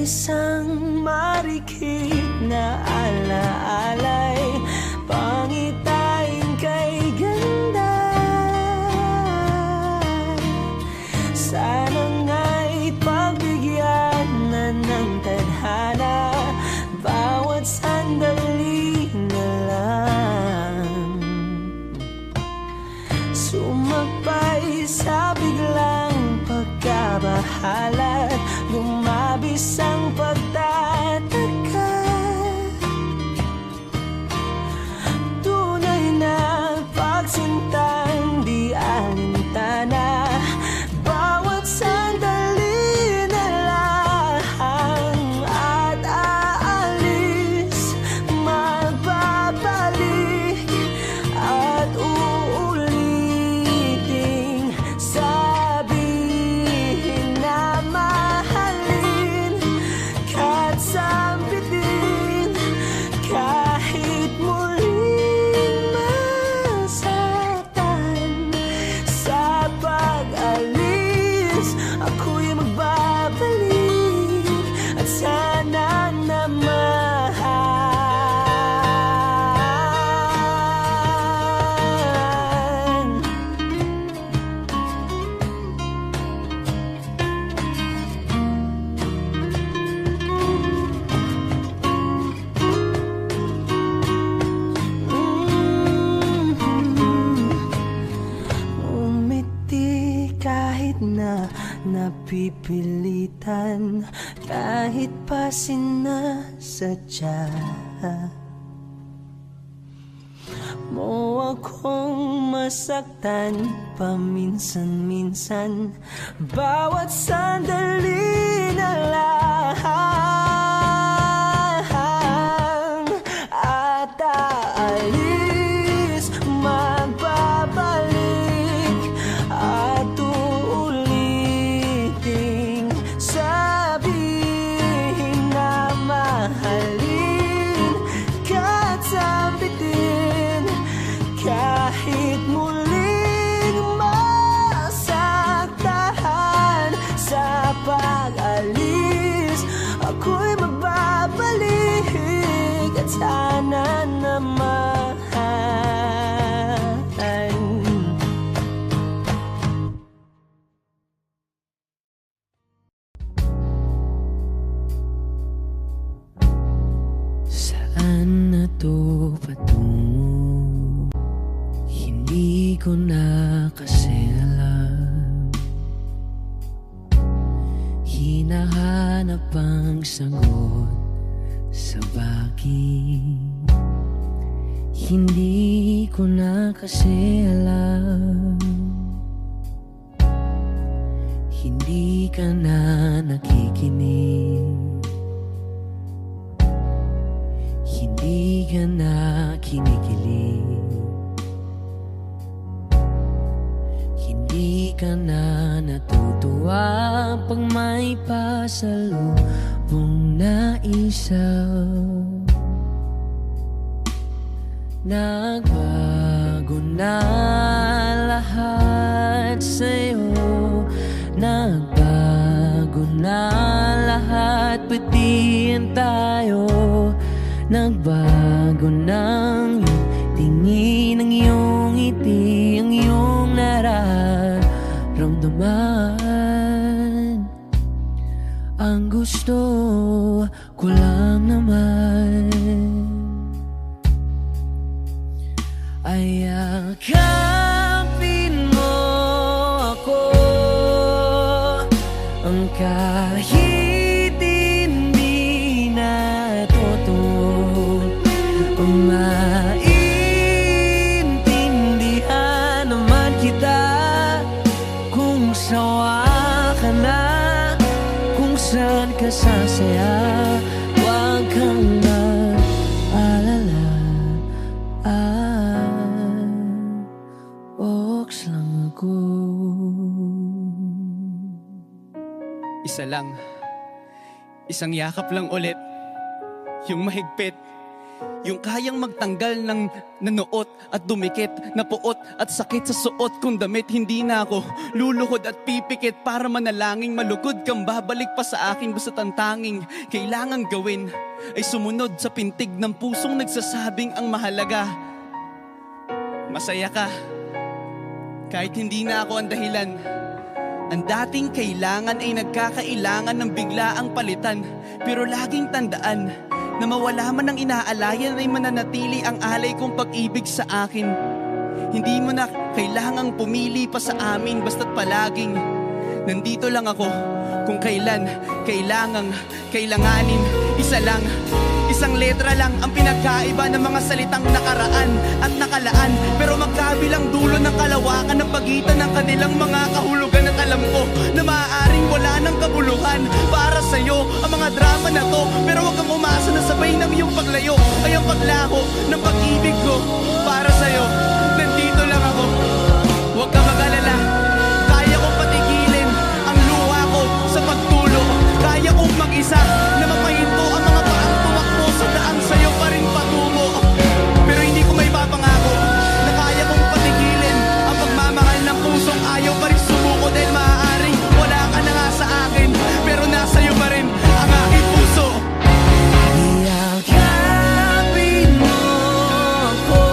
isang marikit na alaalay, pangitain kay ganda. Sana nga'y pagbigyan na ng tadhana, bawat sandali na lang. Sumakbay sa biglang pagkabahala, lumabis ang pagtataka. Tunay na pagsintang di alintana, bawat sandali na lang. At aalis, magbabalik at uuliting sabihin na mahalin kahit sambitin, kahit muling masaktan. Sa pag-alis, ako'y magbabalik at sana naman. Umiti kahit na napipilitan, kahit pa sinasadya mo akong masaktan paminsan-minsan, bawat sandali na lang. At aalis, magbabalik at uuliting sabihin na mahalin kahit sambitin, kahit muling masaktan. Sa pag-alis, ako'y magbabalik at sana naman. Saan na to patungo? Hindi ko na kasi alam. Hinahanap ang sagot sa bakit. Hindi ko na kasi alam. Hindi ka na nakikinig, hindi ka na kinikilig, hindi ka na natutuwa pag may pasalubong na isaw. Nagbago na lahat sa'yo, nagbago na lahat, pati yan tayo. Nagbago ng tingin, ang iyong ngiti, ang iyong nararamdaman. Ang gusto ko lang naman ay yakapin mo ako, ang kahit hindi na totoo, maintindihan naman kita kung sawa ka na, kung saan ka sasaya. Huwag kang mag-alala, Ox lang ako. Isa lang, isang yakap lang ulit, yung mahigpit, Yung kayang magtanggal ng nanuot at dumikit, napuot at sakit sa suot kong damit. Hindi na ako luluhod at pipikit para manalangin malugod kang babalik pa sa akin. Basta tanging kailangang gawin ay sumunod sa pintig ng pusong nagsasabing ang mahalaga masaya ka. Kahit hindi na ako ang dahilan, ang dating kailangan ay nagkakailangan ng biglaang palitan. Pero laging tandaan na mawala man ang inaalayan ay mananatili ang alay kong pag-ibig sa akin. Hindi mo na kailangang pumili pa sa amin, basta't palaging nandito lang ako kung kailan kailanganin. Isa lang, isang letra lang ang pinagkaiba ng mga salitang nakaraan at nakalaan. Pero magkabilang dulo ng kalawakan ng pagitan ng kanilang mga kahulugan. At alam ko na maaaring wala ng kabuluhan para sa'yo ang mga drama na to. Pero wag kang umasa na sabay ng iyong paglayo ay ang paglaho ng pag-ibig ko para sa'yo. Nandito lang ako, huwag ka mag-alala. Kaya kong patigilin ang luha ko sa pagtulo. Kaya kong mag-isa na mapahinto ang mga paang tumakbo sa daan sa'yo pa rin patungo. Pero hindi ko may papangako na kaya kong patigilin ang pagmamahal ng pusong ayaw pa rin sumuko. Dahil maaaring wala ka na nga sa akin, pero nasa'yo pa rin ang aking puso. Yakapin mo ako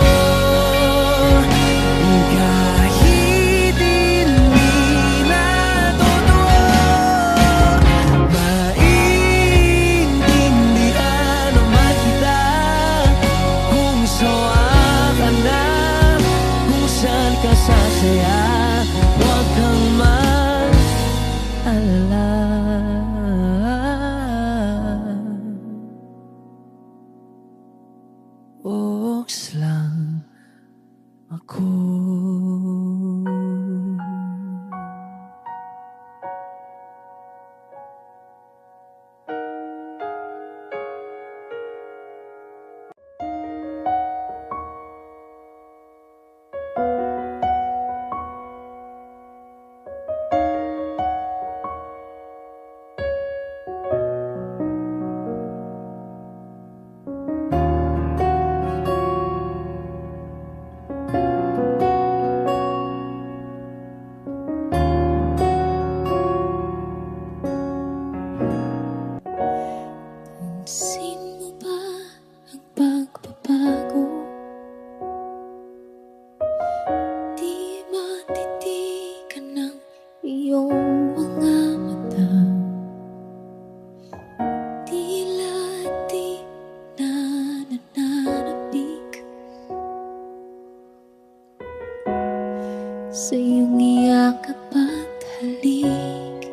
kahit hindi na totoo. Maintindihan naman kita kung sawa ka na, kung saan ka sasaya. Huwag kang mag-alala. Oks lang ako. Pansin mo ba ang pagbabago? Di matitigan ng iyong mga mata. Tila di na nananabik sa iyong iyakap at halik.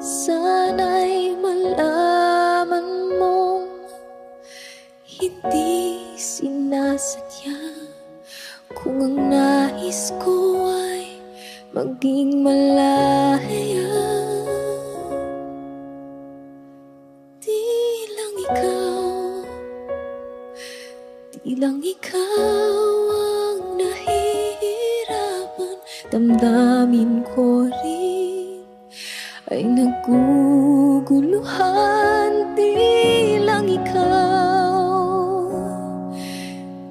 Sana'y malaman mong hindi sinasadya. Kung ang nais ko ay maging malaya, di lang ikaw ang nahihirapan. Damdamin ko rin ay naguguluhan.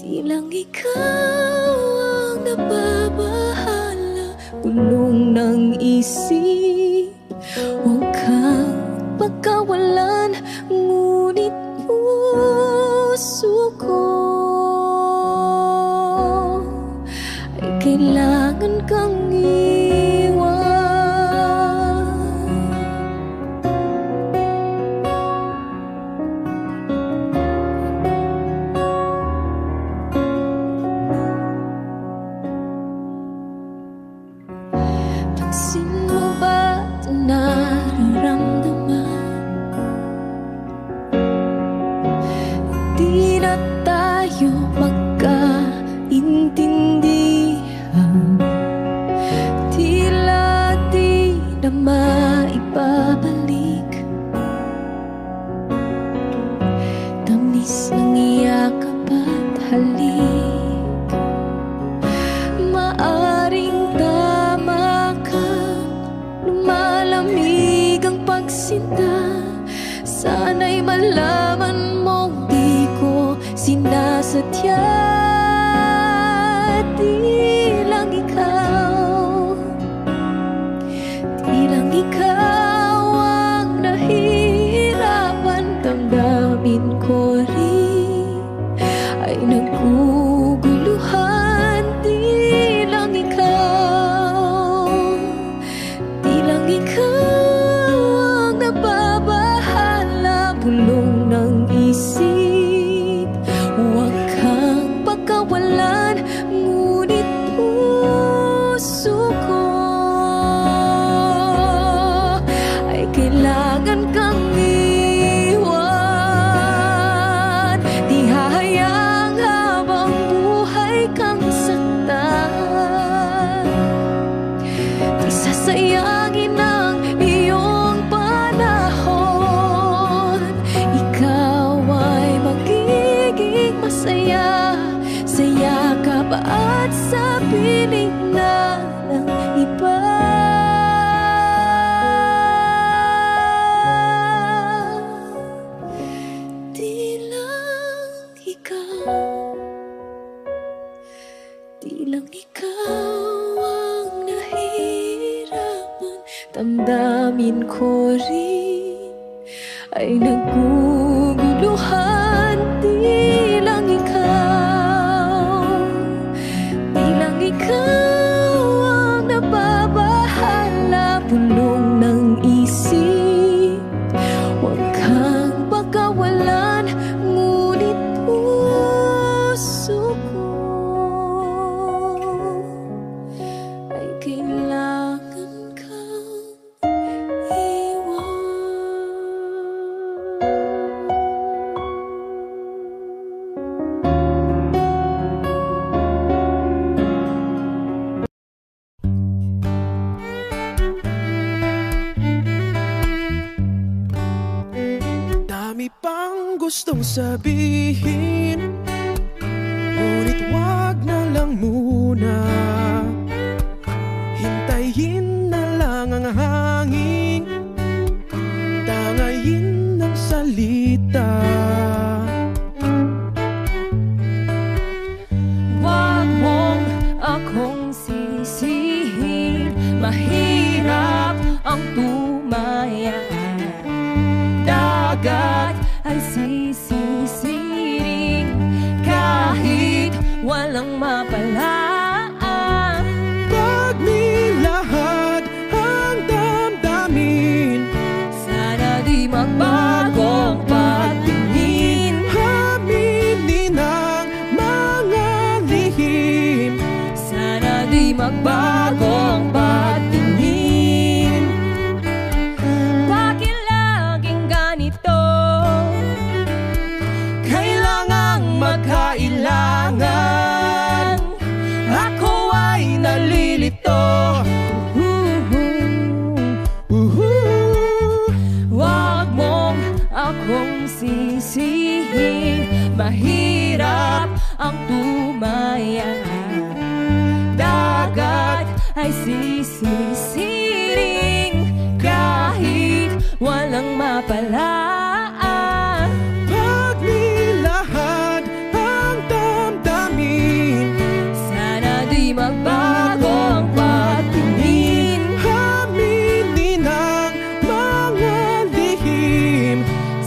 Di lang ikaw ang nababahala. Gulong ng isip, huwag kang pagkawalan. Ngunit puso ko ay kailangan kang iwan. Pansin mo ba ito nararamdaman? Di na tayo magkaintindihan. Tila di na maibabalik tamis ng iyakap at halik. Maaring tama ka, lumalamig ang pagsinta. Sana'y malaman mong di ko sinasadya. Di lang ikaw, di lang ikaw ang nahihirapan. Damdamin ko rin ay naguguluhan. Di lang ikaw, di lang ikaw ang nababahala. Bulong ng isip, huwag kang pagkawalan. Ngunit puso ko ay kailangan kang iwan. Di hahayang habang buhay kang saktan. Di sasayangin ang iyong panahon. Ikaw ay magiging masaya sa yakap at sa piling na ng iba. Di lang ikaw, di lang ikaw ang nahihirapan. Damdamin ko rin ay naguguluhan. Di lang ikaw, di lang ikaw ang nababahala. Bulong ng isip, huwag kang pagkawalan. Ngunit puso ko ay kailangan kang iwan. Dami pang gustong sabihin, ngunit wag na lang muna. Hintayin na lang ang hangin, tangayin ng salita. Wag mong akong sisihin, mahirap ang tumaya. Dagat ay sisisiring kahit walang mapalaan. Pag nilahad ang damdamin, Sana di magbagong pagtingin. aminin ang mga lihim. Sana di magbagong pagtingin. Bakit laging ganito? Kailangang magkailangan. Ako ay nalilito. Wag mong akong sisihin, mahirap ang tumaya. Dagat ay sisisiring kahit walang mapalaan. Pag nilahad ang damdamin, Sana di magbagong pagtingin. aminin ang mga lihim.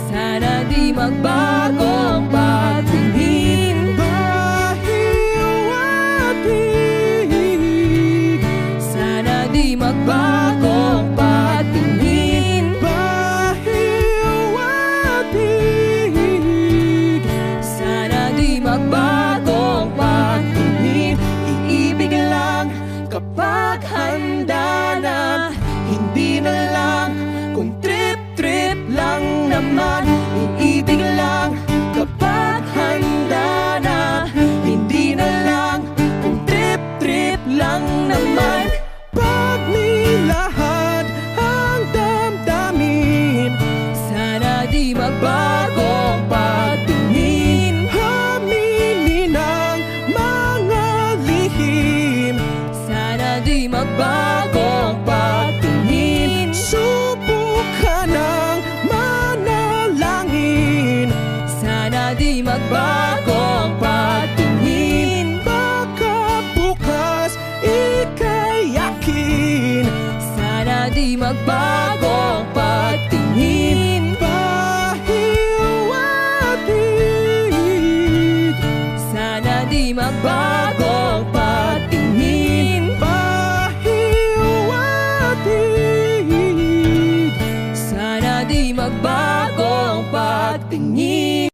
Sana di magbagong pagtingin. Bahiw at hig, Sana di magbagong pagtingin. bahiw at hig. Sana di magbagong pagtingin. Iibig lang kapag handa na, hindi na lang kung trip-trip lang naman. Iibig lang kapag handa na, hindi na lang kung trip-trip lang naman. Pag nilahad ang damdamin, Sana di magbagong pagtingin. aminin ang mga lihim. Sana di magbagong pagtingin. Subukan ang manalangin. Sana di magbago di magbago ang pagtingin.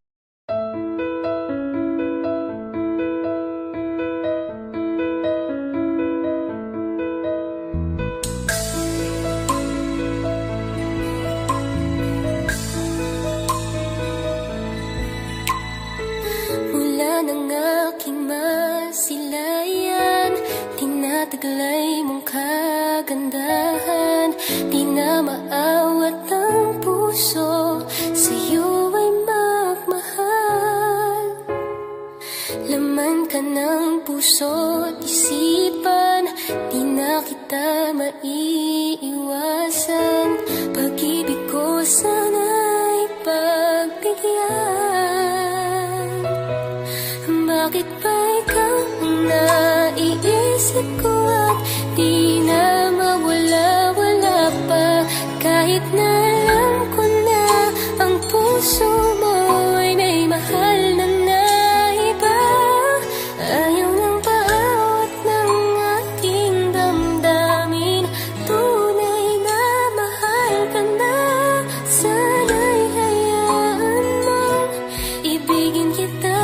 Mula ng aking masilayan, tinataglay mong kagandahan. Di na maawat ang puso, sa'yo ay magmahal. Laman ka ng puso't isipan, di na kita maiiwasan. Pag-ibig ko sana'y pagbigyan. Bakit ba ikaw ang naiisip ko at di na mawala-wala pa? Kahit na alam ko na ang puso mo ay may mahal na iba. Ayaw nang paawat ng aking damdamin. Tunay na mahal ka na. Sana'y hayaan mong ibigin kita.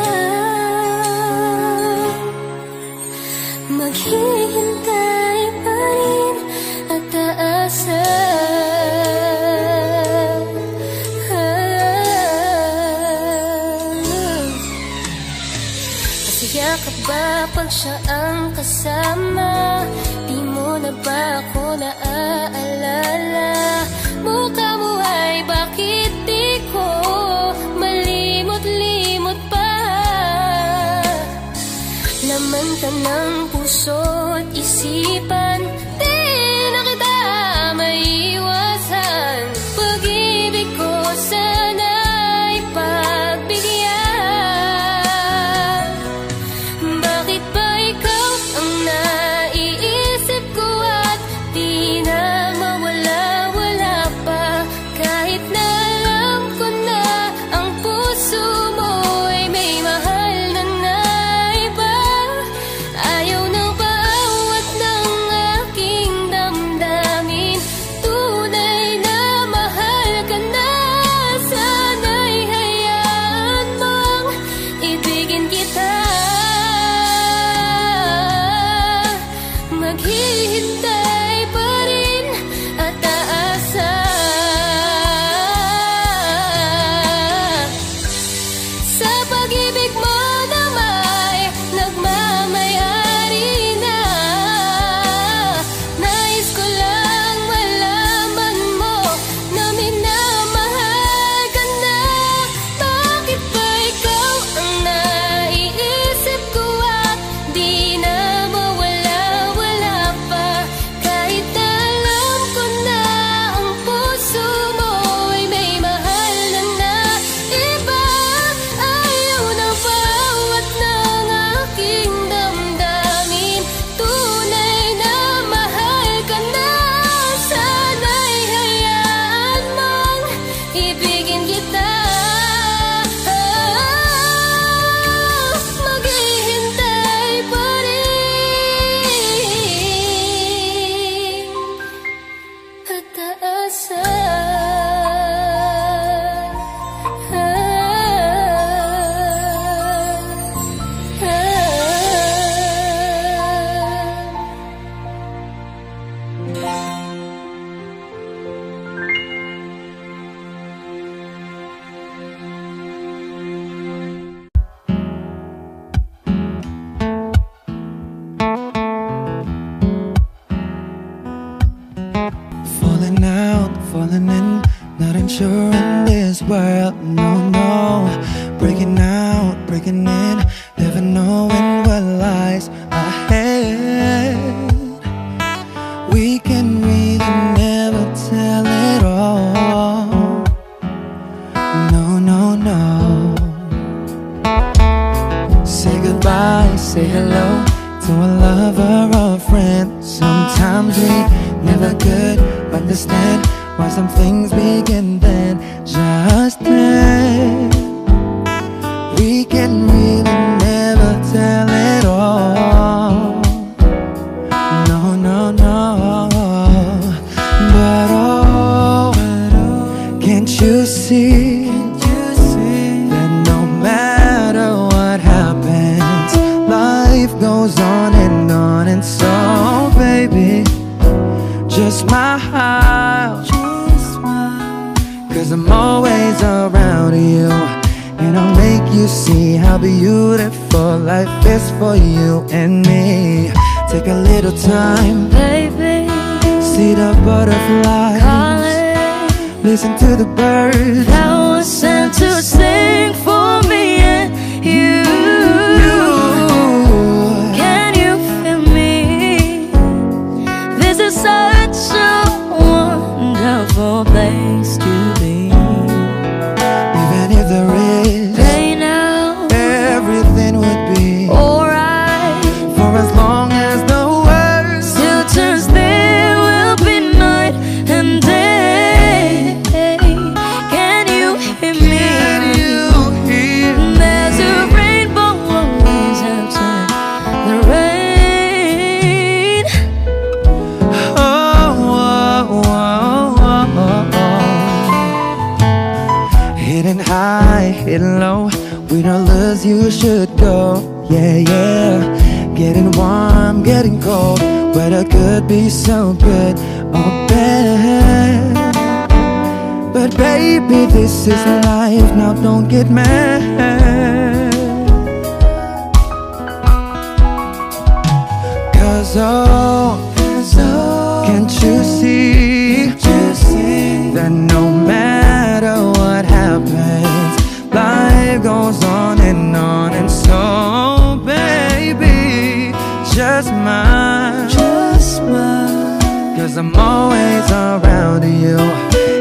Maghihintay pa rin at aasa. Masaya ka ba pag siya ang kasama? Di mo na ba ako naaalala? Mukha mo ay bakit di ko malimot-limot pa? Laman ka ng puso't isipan, di na kita maiiwasan. Pag-ibig ko sana'y pagbigyan. Bakit ba ikaw ang naiisip ko at di na mawala-wala pa? Kahit na alam ko na ang puso mo ay may mahal na iba. Ayaw nang paawat ng aking damdamin. Tunay na mahal ka na. Sana'y hayaan mong ibigin kita. Maghihintay pa rin at aasa. Sa pag-ibig mo na may nagmamayari na. Nais ko lang malaman mo na minamahal ka na. Bakit ba ikaw ang naiisip ko at di na mawala-wala pa? Kahit na alam ko na ang puso mo ay may mahal na iba. Ayaw na paawat ng aking damdamin. Tunay na mahal ka na. Sana'y hayaan mong ibigin kita. Maghihintay pa rin at aasa. Falling out, falling in, not unsure in this world, no, no. Breaking out, breaking in, never knowing what lies ahead. We can really never tell it all, no, no, no. Say goodbye, say hello to a lover or a friend. Sometimes we never could understand why some things begin then, just then. We can really never tell it all, no, no, no. But oh, can't you see that no matter what happens, life goes on, and so baby, just smile, cause I'm always around you, and I'll make you see how beautiful life is for you and me. Take a little time, baby, see the butterflies, calling, listen to the birds that was sent to sing for me and you. Can you feel me? This is such a wonderful place to be. Even if there is pain now, everything would be alright. for as long as the world still turns, there will be night and day. Can you hear me? Can you hear There's a rainbow always after the rain. Hidden high, hidden low, we don't lose, you should go. Yeah, yeah, getting warm, getting cold, weather could be so good or bad. But baby, this is life, now don't get mad. Cause can't you see that no matter what happens, life goes on, and so baby, just smile, cause I'm always around you,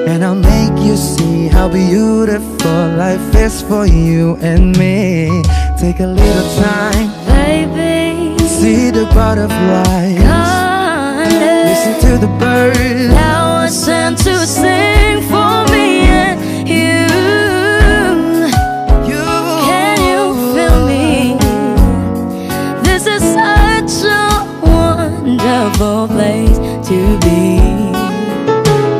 and I'll make you see how beautiful life is for you and me. Take a little time, Baby, see the butterflies, listen to the birds that was sent to sing for me and you. Can you feel me? This is such a wonderful place to be.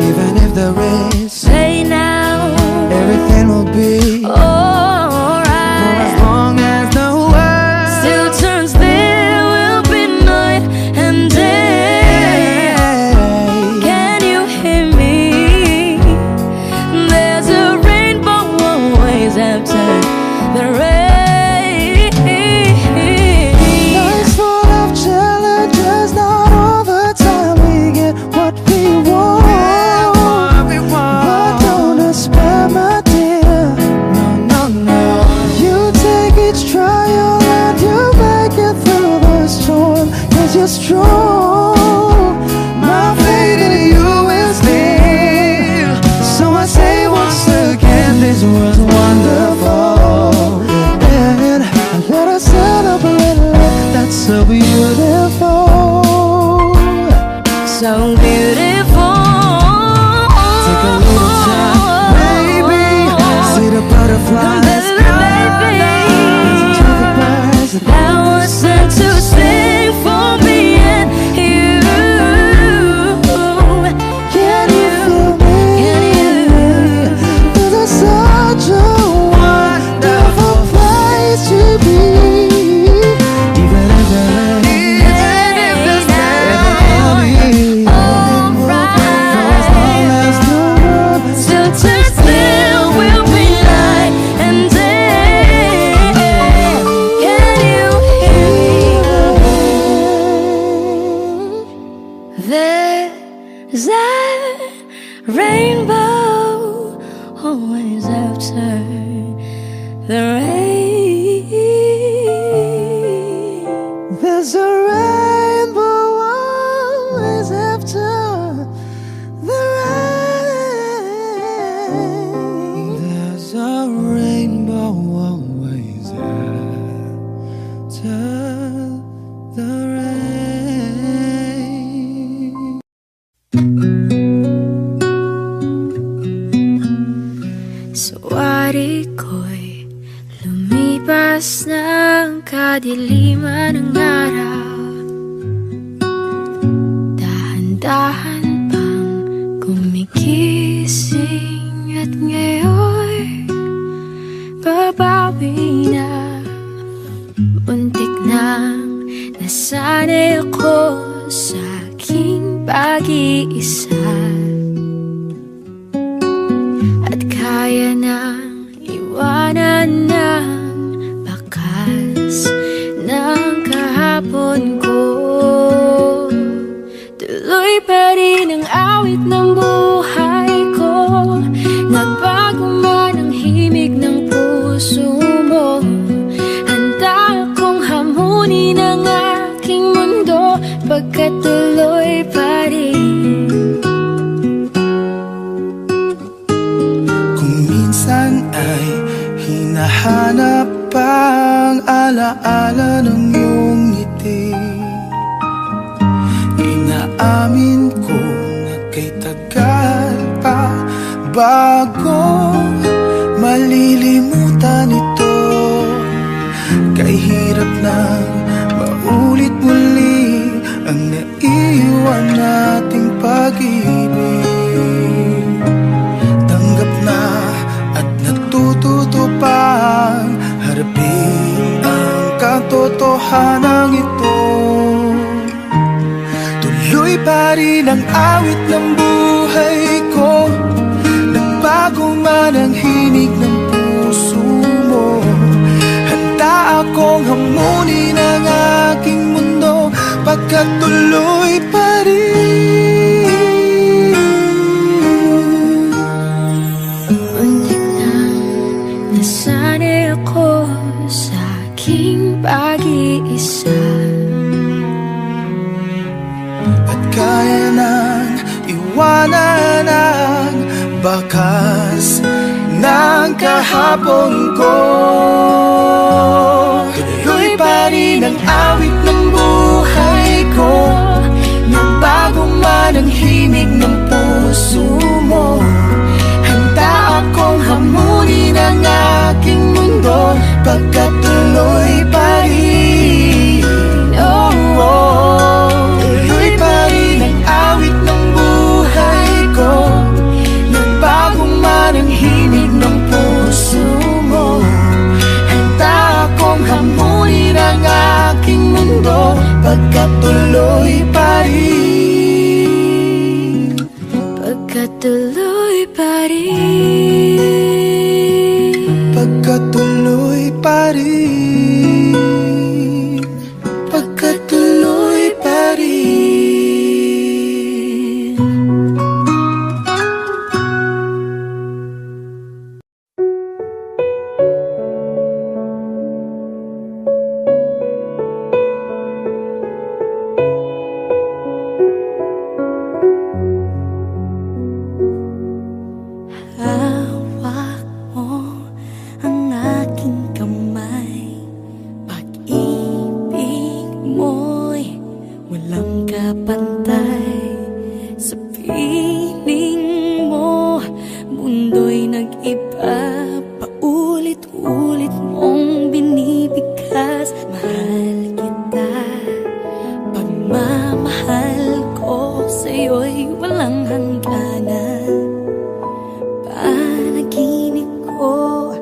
Even if there is Say now, everything will be for alright. as long as the world Still turns, there will be night and day. Can you hear me? There's a rainbow always after the rain. Life's full of challenges, not all the time we get what we want. But don't despair, my dear. No, no, no. You take each trial and you make it through the storm, cause you're strong. My faith in you is near. So I say once again, this was wonderful. And let us celebrate life that's so beautiful. So beautiful. Take a little time, baby. See the butterflies, Baby, listen to the birds that was sent to sing for me and you. Can you feel me? This is such a wonderful place to be. Even if there is Still turns, there will be night and day. Can you hear me? There's a rainbow always after the rain. there's a rainbow always after the rain. There's a rainbow always after the rain. Suwari ko'y lumipas ng kadiliman ng araw. Dahan-dahan pang gumigising at pa rin ang awit ng buhay ko. Nagbago man ang himig ng puso mo. Handa akong hamunin ang aking mundo pagkat tuloy pa rin. Kung minsan ay hinahanap pang alaala ng iyong ngiti, inaamin ko na kay tagal pa bago malilimutan ito. Kay hirap nang maulit muli ang naiwan nating pag-ibig. Tanggap na at natututo pang harapin ang katotohanan ito. Tuloy pa rin ang awit ng buhay ko. Nagbago man ang himig ng puso mo. Handa akong hamunin ang aking mundo pagkat tuloy pa rin. Muntik nang nasanay ako sa aking pag-iisa. At kaya nang iwanan ang bakas ng kahapon ko. Tuloy pa rin ang awit ng buhay ko. Nagbago man ang himig ng puso mo. Handa akong hamunin ang aking mundo pagkat tuloy pa rin. Oh, oh. Tuloy pa rin ang awit ng buhay ko. Nagbago man ang himig ng puso mo. Handa akong hamunin ang aking mundo pagkat tuloy pa rin. Pagkat tuloy pa rin. Pagkat tuloy pa rin. Pagkat tuloy pa rin. Hawak mo ang aking kamay. Pag-ibig mo'y walang kapantay. Sa piling mo, mundo'y nag-iba. Paulit-ulit mong binibigkas. Mahal kita. Pagmamahal ko sa'yo'y walang hangganan. Panaginip ko,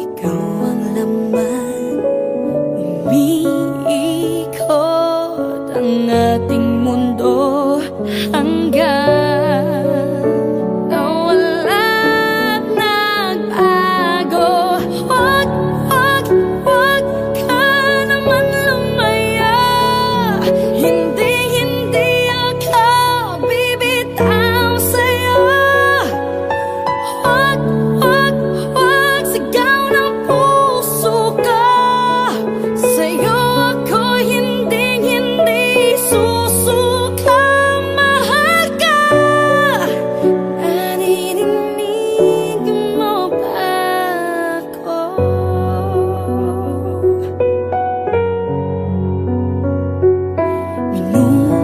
ikaw ang laman. Umiikot ang ating mundo hanggang nawala't nagbago. Huwag, huwag, huwag ka naman lumaya. Hindi, hindi ako bibitaw sa'yo. Huwag, huwag, huwag sigaw ng puso ko. Sa'yo ako hindi susuka. Mahal ka. Naririnig mo ba ako?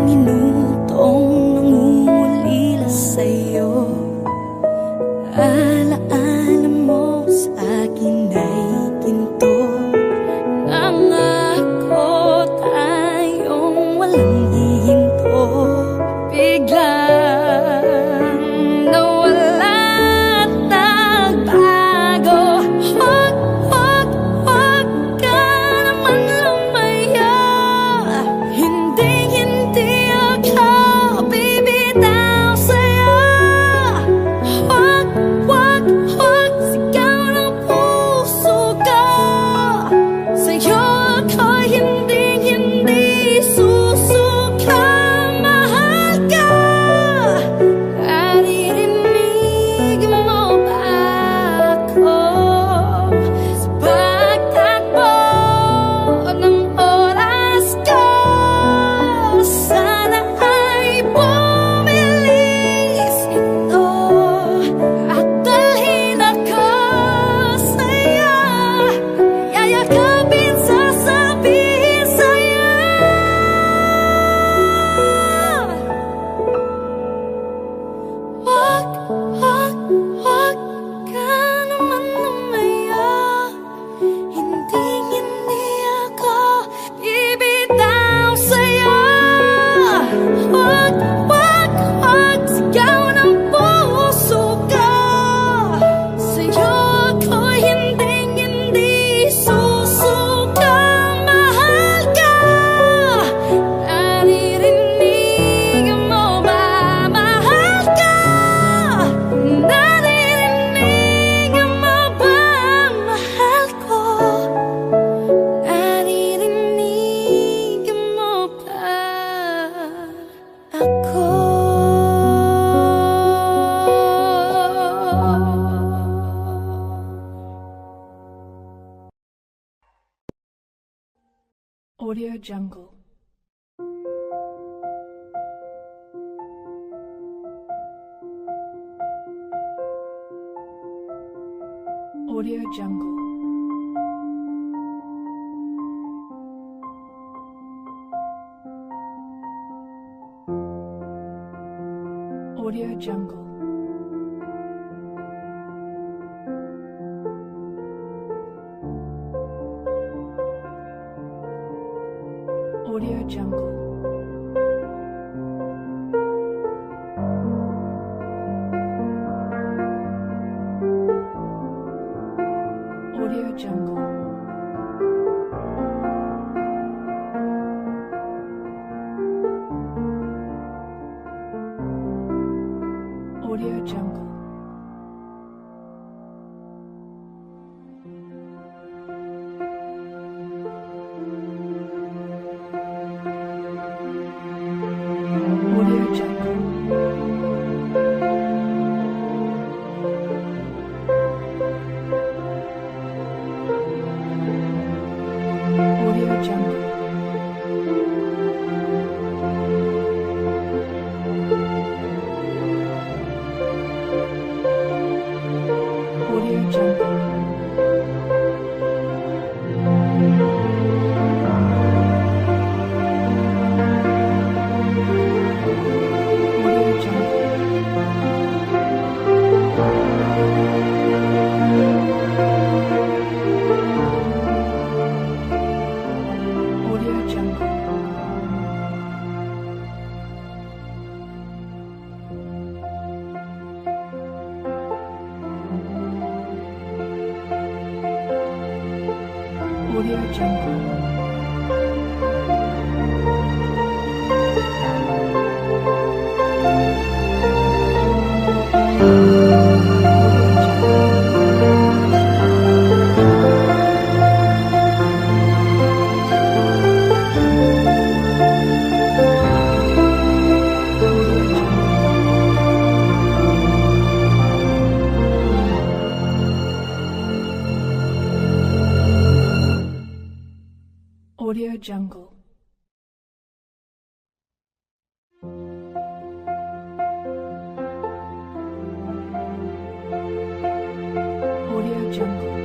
Minutong nangungulila sa'yo. Alaala mo sa akin ay ginto. Nangako tayong walang hihinto. Biglang nawala't nagbago. Huwag, huwag, huwag ka naman lumaya. Hindi, hindi ako bibitaw sa'yo. Huwag, huwag, huwag sigaw ng puso Audio Jungle. Audio Jungle. Audio Jungle. Audio Jungle. Audio Jungle. Audio Jungle. Audio Jungle. Audio Jungle. Audio Jungle. Audio Jungle. Audio Jungle. Audio Jungle. Audio Jungle. Audio Jungle.